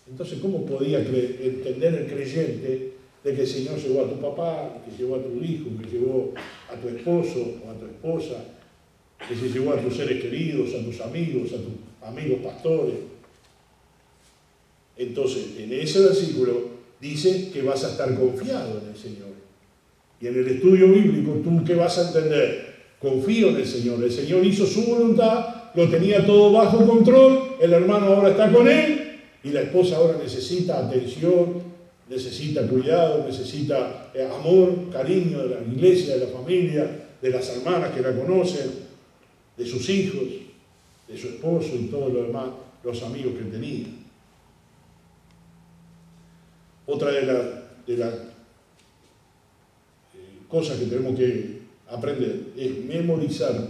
Entonces, ¿cómo podía entender el creyente de que el Señor llevó a tu papá, que llevó a tu hijo, que llevó a tu esposo o a tu esposa, que se llevó a tus seres queridos, a tus amigos pastores? Entonces, en ese versículo dice que vas a estar confiado en el Señor. Y en el estudio bíblico, ¿tú qué vas a entender? Confío en el Señor. El Señor hizo su voluntad, lo tenía todo bajo control, el hermano ahora está con él, y la esposa ahora necesita atención, necesita cuidado, necesita amor, cariño de la iglesia, de la familia, de las hermanas que la conocen, de sus hijos, de su esposo y todo lo demás, los amigos que tenía. Otra de las cosas que tenemos que aprender es memorizar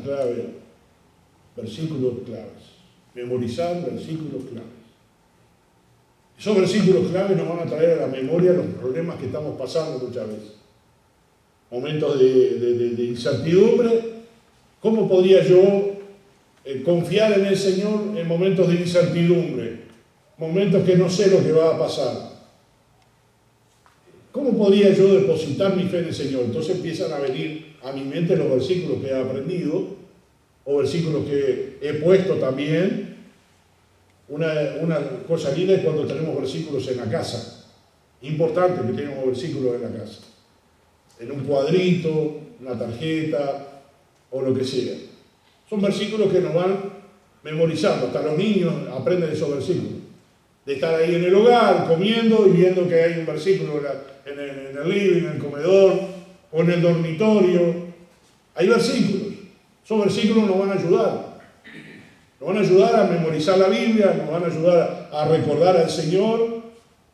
versículos claves. Memorizar versículos claves. Esos versículos claves nos van a traer a la memoria los problemas que estamos pasando muchas veces. Momentos de incertidumbre. ¿Cómo podría yo confiar en el Señor en momentos de incertidumbre? Momentos que no sé lo que va a pasar. ¿Cómo podría yo depositar mi fe en el Señor? Entonces empiezan a venir a mi mente los versículos que he aprendido, o versículos que he puesto también. Una cosa linda es cuando tenemos versículos en la casa. Importante que tengamos versículos en la casa. En un cuadrito, una tarjeta, o lo que sea. Son versículos que nos van memorizando. Hasta los niños aprenden esos versículos. De estar ahí en el hogar, comiendo y viendo que hay un versículo en el living, en el comedor o en el dormitorio. Hay versículos. Esos versículos nos van a ayudar. Nos van a ayudar a memorizar la Biblia, nos van a ayudar a recordar al Señor.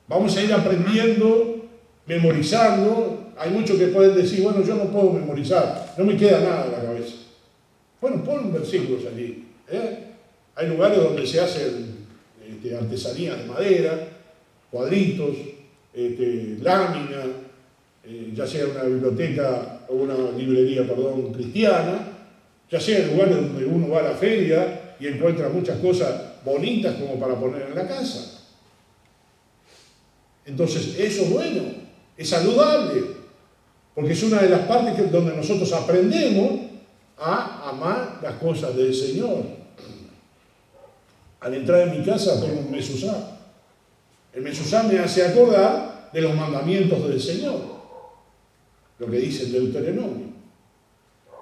Vamos a ir aprendiendo, memorizando. Hay muchos que pueden decir, bueno, yo no puedo memorizar, no me queda nada en la cabeza. Bueno, pon versículos allí. Hay lugares donde se hacen artesanías de madera, cuadritos, láminas, ya sea una biblioteca o una librería, cristiana, ya sea en lugares donde uno va a la feria y encuentra muchas cosas bonitas como para poner en la casa. Entonces, eso es bueno, es saludable, porque es una de las partes donde nosotros aprendemos a amar las cosas del Señor. Al entrar en mi casa tengo un mesuzá. El mesuzá me hace acordar de los mandamientos del Señor, lo que dice el Deuteronomio.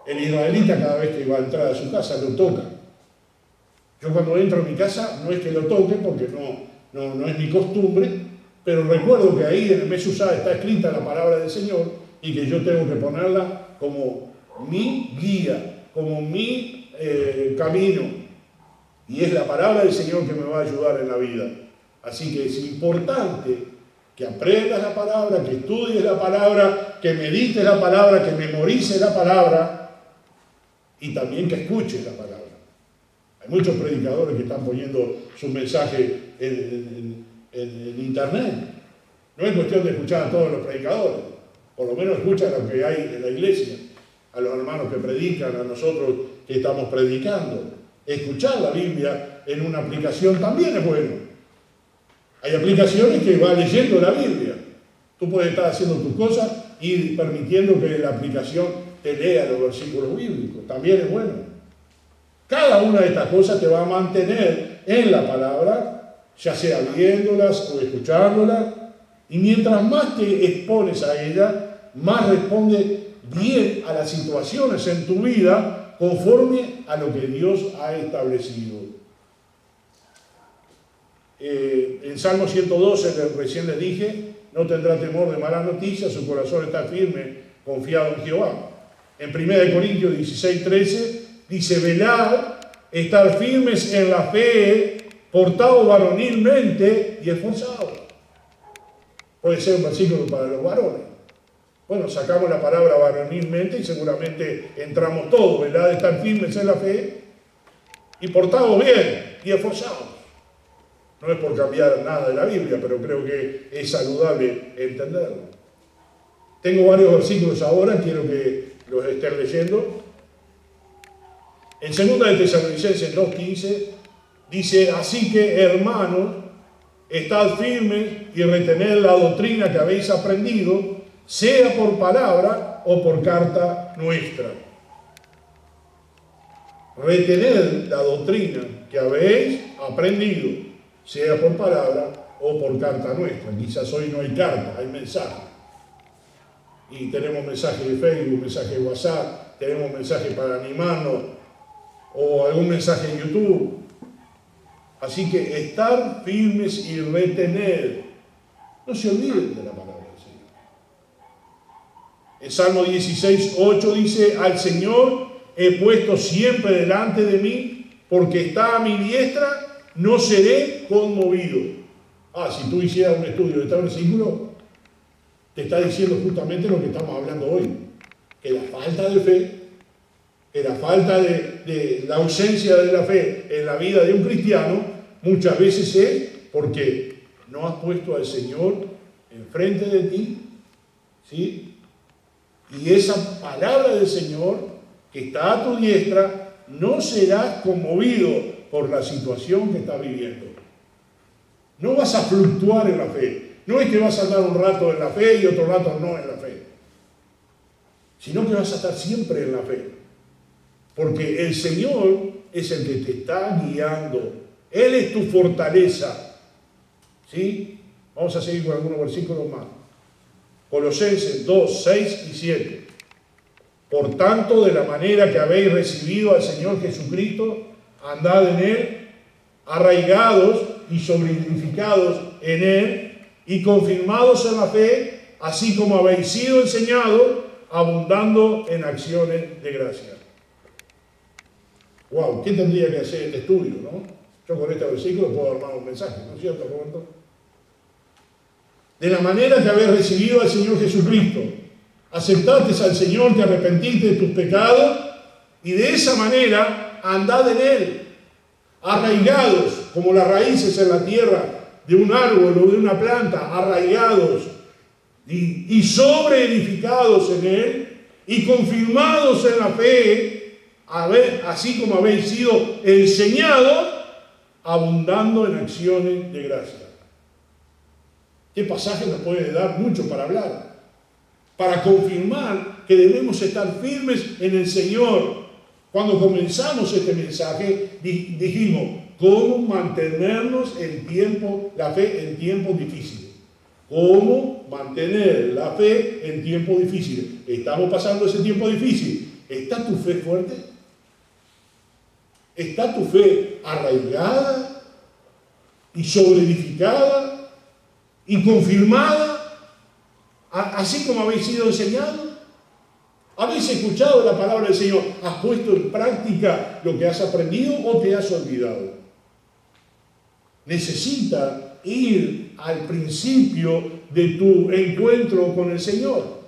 El israelita cada vez que va a entrar a su casa lo toca. Yo cuando entro en mi casa no es que lo toque porque no es mi costumbre, pero recuerdo que ahí en el mesuzá está escrita la palabra del Señor y que yo tengo que ponerla como mi guía, como mi camino. Y es la palabra del Señor que me va a ayudar en la vida. Así que es importante que aprendas la palabra, que estudies la palabra, que medites la palabra, que memorices la palabra y también que escuches la palabra. Hay muchos predicadores que están poniendo su mensaje en internet. No es cuestión de escuchar a todos los predicadores, por lo menos escucha lo que hay en la iglesia, a los hermanos que predican, a nosotros que estamos predicando. Escuchar la Biblia en una aplicación también es bueno. Hay aplicaciones que va leyendo la Biblia. Tú puedes estar haciendo tus cosas y permitiendo que la aplicación te lea los versículos bíblicos. También es bueno. Cada una de estas cosas te va a mantener en la palabra, ya sea viéndolas o escuchándolas. Y mientras más te expones a ella, más responde bien a las situaciones en tu vida conforme a lo que Dios ha establecido. En Salmo 112, recién les dije, no tendrá temor de malas noticias, su corazón está firme, confiado en Jehová. En 1 Corintios 16:13 dice, velad, estar firmes en la fe, portados varonilmente y esforzados. Puede ser un versículo para los varones. Bueno, sacamos la palabra varonilmente y seguramente entramos todos, ¿verdad? De estar firmes en la fe y portados bien y esforzados. No es por cambiar nada de la Biblia, pero creo que es saludable entenderlo. Tengo varios versículos ahora, quiero que los estén leyendo. En 2 de Tesalonicenses 2:15 dice, así que hermanos, estad firmes y retened la doctrina que habéis aprendido, sea por palabra o por carta nuestra. Retened la doctrina que habéis aprendido, sea por palabra o por carta nuestra. Quizás hoy no hay carta, hay mensaje. Y tenemos mensajes de Facebook, mensajes de WhatsApp, tenemos mensajes para animarnos o algún mensaje en YouTube. Así que estar firmes y retener. No se olviden de la palabra del Señor. En Salmo 16:8 dice, al Señor he puesto siempre delante de mí, porque está a mi diestra, no seré conmovido. Si tú hicieras un estudio de este versículo, te está diciendo justamente lo que estamos hablando hoy. Que la falta de fe, que la falta de la ausencia de la fe en la vida de un cristiano, muchas veces es porque no has puesto al Señor enfrente de ti, ¿sí? Y esa palabra del Señor que está a tu diestra, no serás conmovido por la situación que estás viviendo. No vas a fluctuar en la fe. No es que vas a andar un rato en la fe y otro rato no en la fe, sino que vas a estar siempre en la fe. Porque el Señor es el que te está guiando. Él es tu fortaleza. ¿Sí? Vamos a seguir con algunos versículos más. Colosenses 2, 6 y 7. Por tanto, de la manera que habéis recibido al Señor Jesucristo, andad en Él, arraigados y solidificados en Él, y confirmados en la fe, así como habéis sido enseñados, abundando en acciones de gracia. Wow, ¿qué tendría que hacer este estudio, no? Yo con este versículo puedo armar un mensaje, ¿no es cierto, Roberto? De la manera que habéis recibido al Señor Jesucristo, aceptaste al Señor, te arrepentiste de tus pecados, y de esa manera andad en Él, arraigados como las raíces en la tierra de un árbol o de una planta, arraigados y sobreedificados en Él, y confirmados en la fe, así como habéis sido enseñados, abundando en acciones de gracia. Este pasaje nos puede dar mucho para hablar, para confirmar que debemos estar firmes en el Señor. Cuando comenzamos este mensaje, dijimos, ¿cómo mantenernos la fe en tiempos difíciles? ¿Cómo mantener la fe en tiempos difíciles? Estamos pasando ese tiempo difícil. ¿Está tu fe fuerte? ¿Está tu fe arraigada y sobreedificada y confirmada, así como habéis sido enseñados? ¿Habéis escuchado la palabra del Señor? ¿Has puesto en práctica lo que has aprendido o te has olvidado? Necesita ir al principio de tu encuentro con el Señor.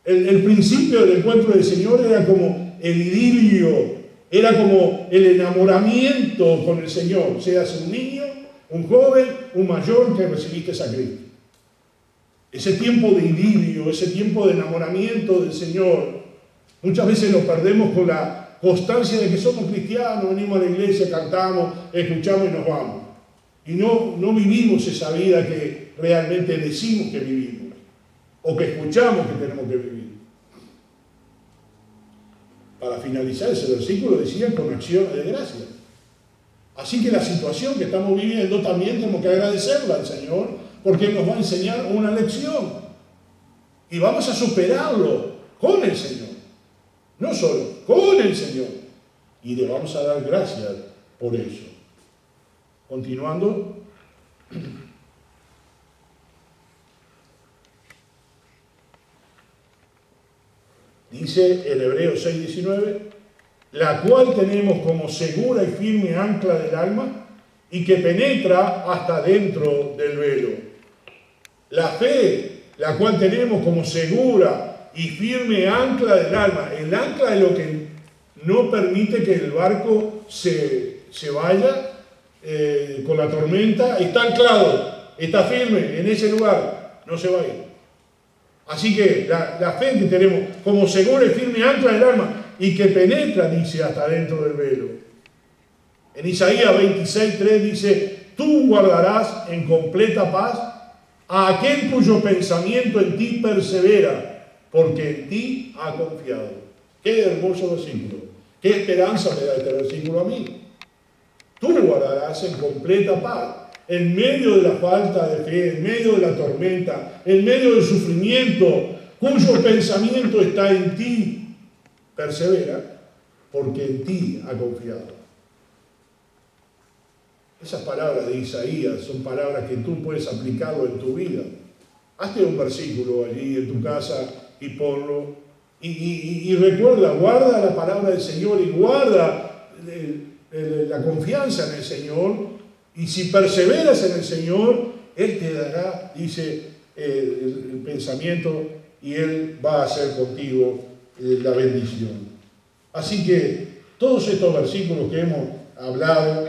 El principio del encuentro del Señor era como el idilio, era como el enamoramiento con el Señor. Seas un niño, un joven, un mayor que recibiste a Cristo. Ese tiempo de idilio, ese tiempo de enamoramiento del Señor, muchas veces lo perdemos con la constancia de que somos cristianos, venimos a la iglesia, cantamos, escuchamos y nos vamos. Y no vivimos esa vida que realmente decimos que vivimos, o que escuchamos que tenemos que vivir. Para finalizar ese versículo decía con acciones de gracia. Así que la situación que estamos viviendo también tenemos que agradecerla al Señor, porque Él nos va a enseñar una lección. Y vamos a superarlo con el Señor. No solo, con el Señor. Y le vamos a dar gracias por eso. Continuando. Dice en Hebreos 6:19, la cual tenemos como segura y firme ancla del alma y que penetra hasta dentro del velo. La fe, la cual tenemos como segura y firme ancla del alma. El ancla es lo que no permite que el barco se vaya con la tormenta. Está anclado, está firme en ese lugar, no se va a ir. Así que la fe que tenemos como segura y firme ancla del alma y que penetra, dice, hasta dentro del velo. En Isaías 26:3 dice, tú guardarás en completa paz a aquel cuyo pensamiento en ti persevera, porque en ti ha confiado. Qué hermoso versículo. Qué esperanza me da este versículo a mí. Tú guardarás en completa paz, en medio de la falta de fe, en medio de la tormenta, en medio del sufrimiento, cuyo pensamiento está en ti, persevera, porque en ti ha confiado. Esas palabras de Isaías son palabras que tú puedes aplicarlo en tu vida. Hazte un versículo allí en tu casa y ponlo. Y recuerda, guarda la palabra del Señor y guarda la confianza en el Señor. Y si perseveras en el Señor, Él te dará, dice, el pensamiento y Él va a hacer contigo la bendición. Así que todos estos versículos que hemos hablado,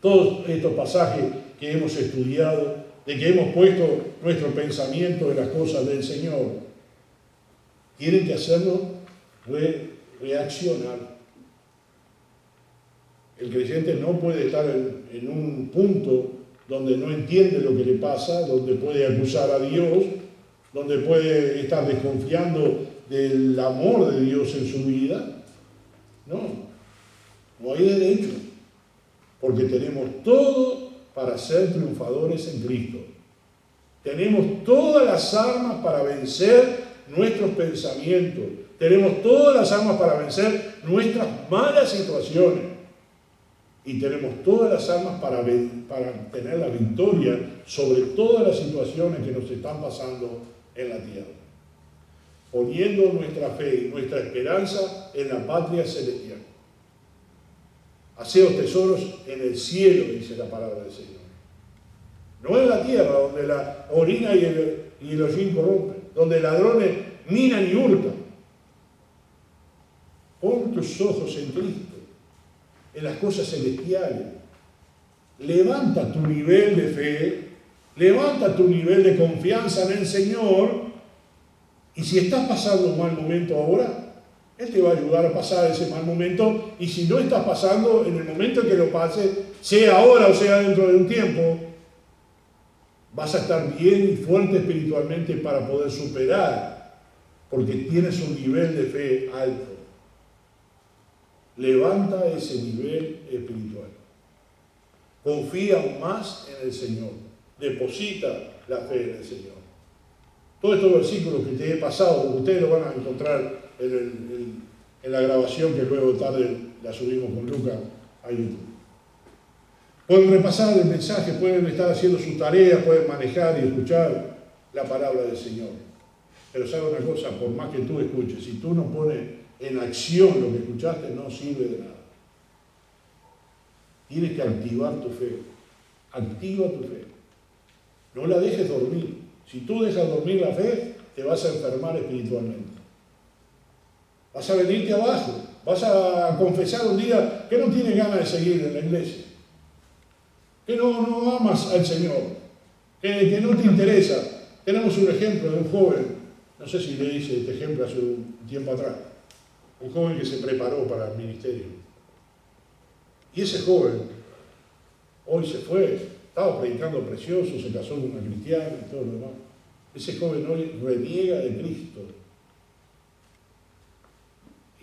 todos estos pasajes que hemos estudiado, de que hemos puesto nuestro pensamiento en las cosas del Señor, tienen que hacernos reaccionar. El creyente no puede estar en un punto donde no entiende lo que le pasa, donde puede acusar a Dios, donde puede estar desconfiando del amor de Dios en su vida. No hay derecho, porque tenemos todo para ser triunfadores en Cristo. Tenemos todas las armas para vencer nuestros pensamientos. Tenemos todas las armas para vencer nuestras malas situaciones. y tenemos todas las armas para tener la victoria sobre todas las situaciones que nos están pasando en la tierra, poniendo nuestra fe y nuestra esperanza en la patria celestial. Haceos tesoros en el cielo, dice la palabra del Señor. No en la tierra, donde la orina y el hollín corrompen, donde ladrones minan y hurtan. Pon tus ojos en Cristo, en las cosas celestiales. Levanta tu nivel de fe, levanta tu nivel de confianza en el Señor, y si estás pasando un mal momento ahora, Él te va a ayudar a pasar ese mal momento, y si no estás pasando, en el momento en que lo pases, sea ahora o sea dentro de un tiempo, vas a estar bien y fuerte espiritualmente para poder superar, porque tienes un nivel de fe alto. Levanta ese nivel espiritual. Confía aún más en el Señor. Deposita la fe en el Señor. Todos estos versículos que te he pasado, ustedes lo van a encontrar en la grabación que luego tarde la subimos con Lucas a YouTube. Pueden repasar el mensaje, pueden estar haciendo sus tareas, pueden manejar y escuchar la palabra del Señor. Pero sabe una cosa, por más que tú escuches, si tú no pones en acción lo que escuchaste, no sirve de nada. Tienes que activar tu fe. Activa tu fe. No la dejes dormir. Si tú dejas dormir la fe, te vas a enfermar espiritualmente. Vas a venirte abajo. Vas a confesar un día que no tienes ganas de seguir en la iglesia. Que no amas al Señor. Que no te interesa. Tenemos un ejemplo de un joven. No sé si le hice este ejemplo hace un tiempo atrás. Un joven que se preparó para el ministerio. Y ese joven hoy se fue, estaba predicando precioso, se casó con una cristiana y todo lo demás. Ese joven hoy reniega de Cristo.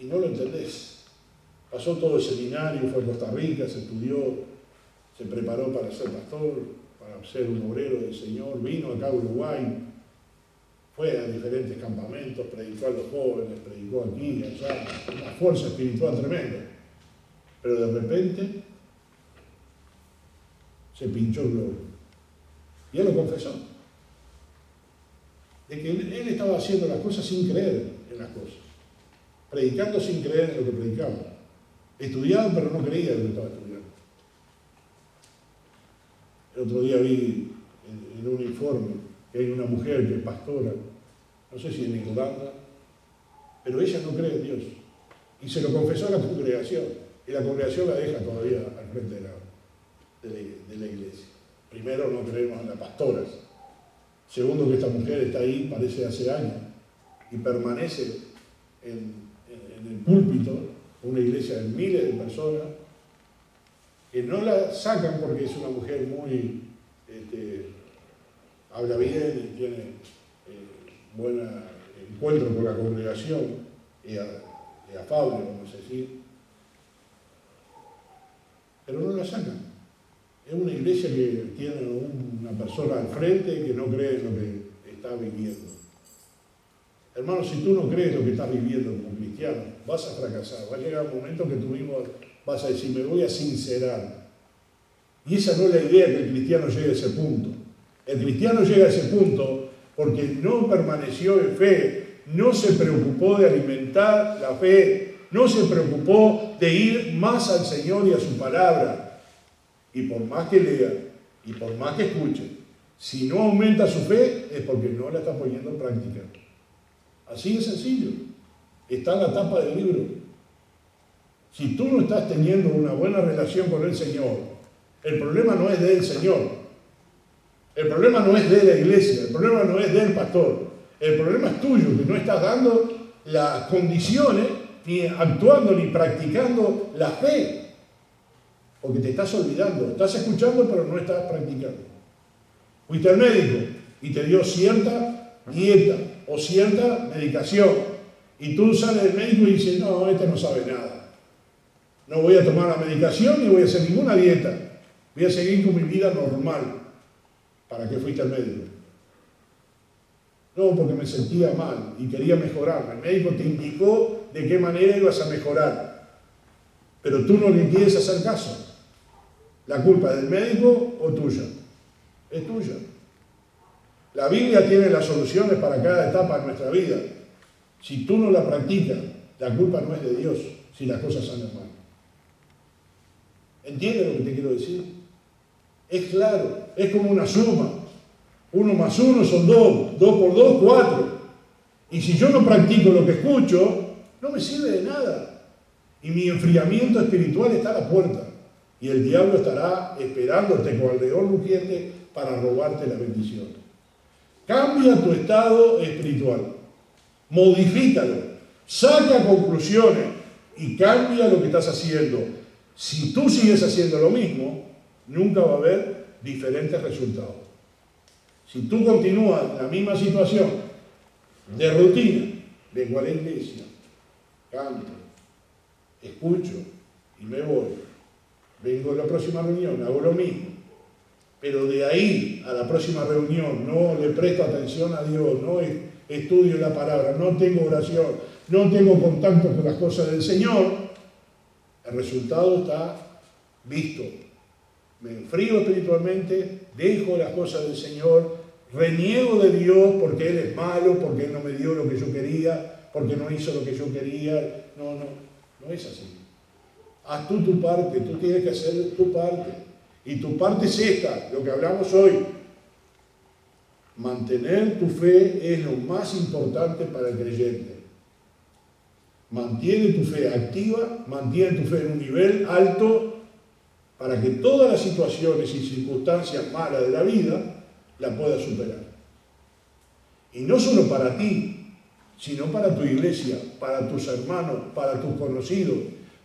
Y no lo entendés. Pasó todo el seminario, fue a Costa Rica, se estudió, se preparó para ser pastor, para ser un obrero del Señor, vino acá a Uruguay, fue a diferentes campamentos, predicó a los jóvenes, predicó aquí y allá, una fuerza espiritual tremenda. Pero de repente se pinchó el globo. Y él lo confesó. De que él estaba haciendo las cosas sin creer en las cosas. Predicando sin creer en lo que predicaba. Estudiaba pero no creía en lo que estaba estudiando. El otro día vi en un informe que hay una mujer que es pastora, no sé si en Irlanda, pero ella no cree en Dios. Y se lo confesó a la congregación. Y la congregación la deja todavía al frente de la iglesia. Primero, no creemos en las pastoras. Segundo, que esta mujer está ahí, parece hace años, y permanece en el púlpito, una iglesia de miles de personas, que no la sacan porque es una mujer muy, habla bien y tiene buen encuentro con la congregación, y afable, vamos a decir. Pero no la sacan. Es una iglesia que tiene una persona al frente que no cree en lo que está viviendo. Hermano, si tú no crees lo que estás viviendo como cristiano, vas a fracasar. Va a llegar un momento que vas a decir, me voy a sincerar. Y esa no es la idea, que el cristiano llegue a ese punto. El cristiano llega a ese punto porque no permaneció en fe, no se preocupó de alimentar la fe, no se preocupó de ir más al Señor y a su palabra. Y por más que lea, y por más que escuche, si no aumenta su fe, es porque no la está poniendo en práctica. Así de sencillo. Está en la tapa del libro. Si tú no estás teniendo una buena relación con el Señor, el problema no es del Señor. El problema no es de la iglesia, el problema no es del pastor. El problema es tuyo, que no estás dando las condiciones, ni actuando, ni practicando la fe. Porque te estás olvidando, estás escuchando pero no estás practicando. Fuiste al médico y te dio cierta dieta o cierta medicación. Y tú sales del médico y dices, no, este no sabe nada. No voy a tomar la medicación ni voy a hacer ninguna dieta. Voy a seguir con mi vida normal. ¿Para qué fuiste al médico? No, porque me sentía mal y quería mejorar. El médico te indicó de qué manera ibas a mejorar. Pero tú no le quieres hacer caso. ¿La culpa es del médico o tuya? Es tuya. La Biblia tiene las soluciones para cada etapa de nuestra vida. Si tú no la practicas, la culpa no es de Dios si las cosas salen mal. ¿Entiendes lo que te quiero decir? Es claro, es como una suma. 1 más 1 son 2, 2 por 2, 4. Y si yo no practico lo que escucho, no me sirve de nada. Y mi enfriamiento espiritual está a la puerta. Y el diablo estará esperándote con el león rugiente para robarte la bendición. Cambia tu estado espiritual. Modifícalo. Saca conclusiones y cambia lo que estás haciendo. Si tú sigues haciendo lo mismo, nunca va a haber diferentes resultados. Si tú continúas en la misma situación de rutina, vengo a la iglesia, canto, escucho y me voy. Vengo a la próxima reunión, hago lo mismo. Pero de ahí a la próxima reunión no le presto atención a Dios, no estudio la palabra, no tengo oración, no tengo contacto con las cosas del Señor, el resultado está visto. Me enfrío espiritualmente, dejo las cosas del Señor, reniego de Dios porque Él es malo, porque Él no me dio lo que yo quería, porque no hizo lo que yo quería. No es así. Haz tú tu parte, tú tienes que hacer tu parte. Y tu parte es esta, lo que hablamos hoy. Mantener tu fe es lo más importante para el creyente. Mantiene tu fe activa, mantiene tu fe en un nivel alto para que todas las situaciones y circunstancias malas de la vida la puedas superar. Y no solo para ti, sino para tu iglesia, para tus hermanos, para tus conocidos,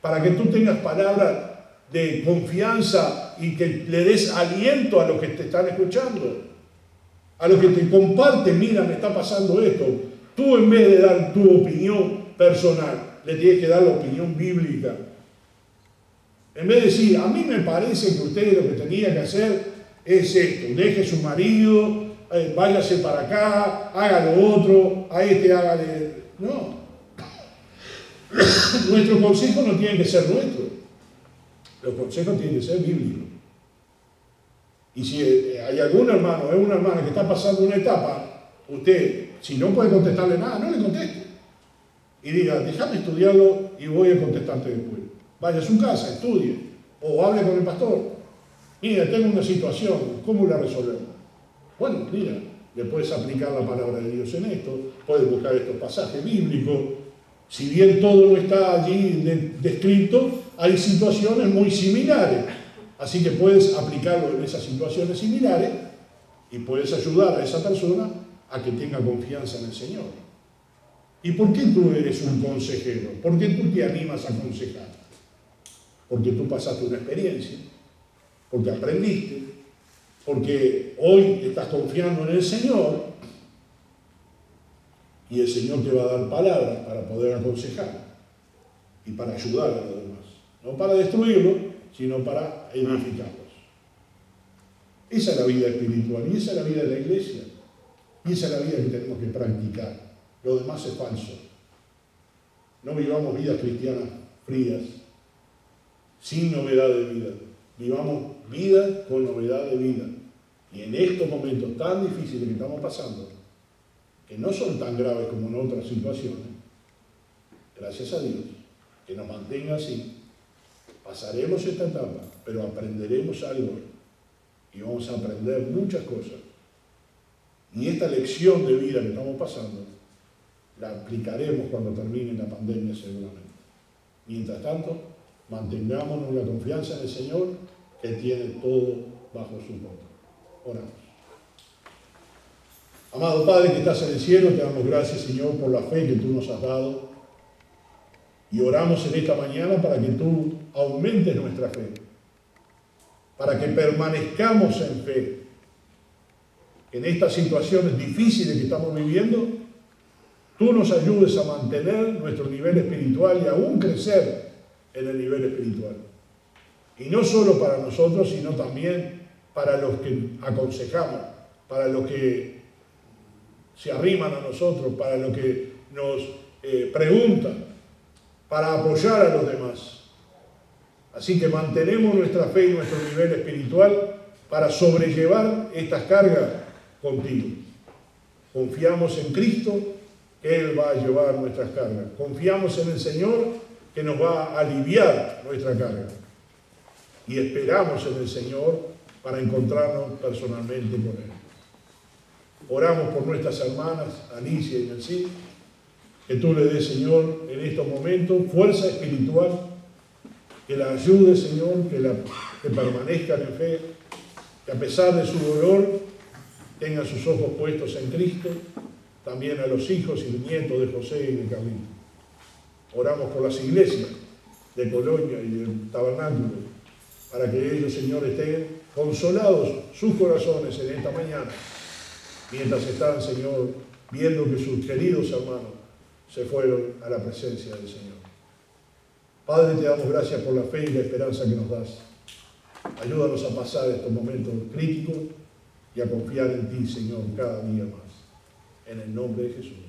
para que tú tengas palabras de confianza y que le des aliento a los que te están escuchando, a los que te comparten. Mira, me está pasando esto. Tú, en vez de dar tu opinión personal, le tienes que dar la opinión bíblica. En vez de decir, a mí me parece que usted lo que tenía que hacer es esto: deje su marido, váyase para acá, haga lo otro, a este hágale. No. Nuestro consejo no tiene que ser nuestro. Los consejos tienen que ser bíblicos. Y si hay algún hermano o una hermana que está pasando una etapa, usted, si no puede contestarle nada, no le conteste. Y diga, déjame estudiarlo y voy a contestarte después. Vaya a su casa, estudie, o hable con el pastor. Mira, tengo una situación, ¿cómo la resolvemos? Bueno, mira, le puedes aplicar la palabra de Dios en esto, puedes buscar estos pasajes bíblicos. Si bien todo no está allí descrito, hay situaciones muy similares. Así que puedes aplicarlo en esas situaciones similares y puedes ayudar a esa persona a que tenga confianza en el Señor. ¿Y por qué tú eres un consejero? ¿Por qué tú te animas a aconsejar? Porque tú pasaste una experiencia, porque aprendiste, porque hoy estás confiando en el Señor y el Señor te va a dar palabras para poder aconsejar y para ayudar a los demás. No para destruirlos, sino para edificarlos. Esa es la vida espiritual y esa es la vida de la iglesia. Y esa es la vida que tenemos que practicar. Lo demás es falso. No vivamos vidas cristianas frías, sin novedad de vida. Vivamos vida con novedad de vida. Y en estos momentos tan difíciles que estamos pasando, que no son tan graves como en otras situaciones, gracias a Dios, que nos mantenga así. Pasaremos esta etapa, pero aprenderemos algo y vamos a aprender muchas cosas. Y esta lección de vida que estamos pasando, la aplicaremos cuando termine la pandemia seguramente. Mientras tanto, mantengámonos la confianza en el Señor, que tiene todo bajo su control. Oramos. Amado Padre que estás en el cielo, te damos gracias, Señor, por la fe que tú nos has dado. Y oramos en esta mañana para que tú aumentes nuestra fe, para que permanezcamos en fe. En estas situaciones difíciles que estamos viviendo, tú nos ayudes a mantener nuestro nivel espiritual y aún crecer en el nivel espiritual. Y no solo para nosotros, sino también para los que aconsejamos, para los que se arriman a nosotros, para los que nos preguntan, para apoyar a los demás. Así que mantenemos nuestra fe y nuestro nivel espiritual para sobrellevar estas cargas contigo. Confiamos en Cristo, que Él va a llevar nuestras cargas. Confiamos en el Señor, que nos va a aliviar nuestra carga. Y esperamos en el Señor para encontrarnos personalmente con Él. Oramos por nuestras hermanas, Alicia y Nancy, que tú le des, Señor, en estos momentos, fuerza espiritual, que la ayude, Señor, que permanezcan en fe, que a pesar de su dolor, tengan sus ojos puestos en Cristo, también a los hijos y nietos de José y de Carlito. Oramos por las iglesias de Colonia y del Tabernáculo, para que ellos, Señor, estén consolados sus corazones en esta mañana, mientras están, Señor, viendo que sus queridos hermanos se fueron a la presencia del Señor. Padre, te damos gracias por la fe y la esperanza que nos das. Ayúdanos a pasar estos momentos críticos y a confiar en ti, Señor, cada día más. En el nombre de Jesús.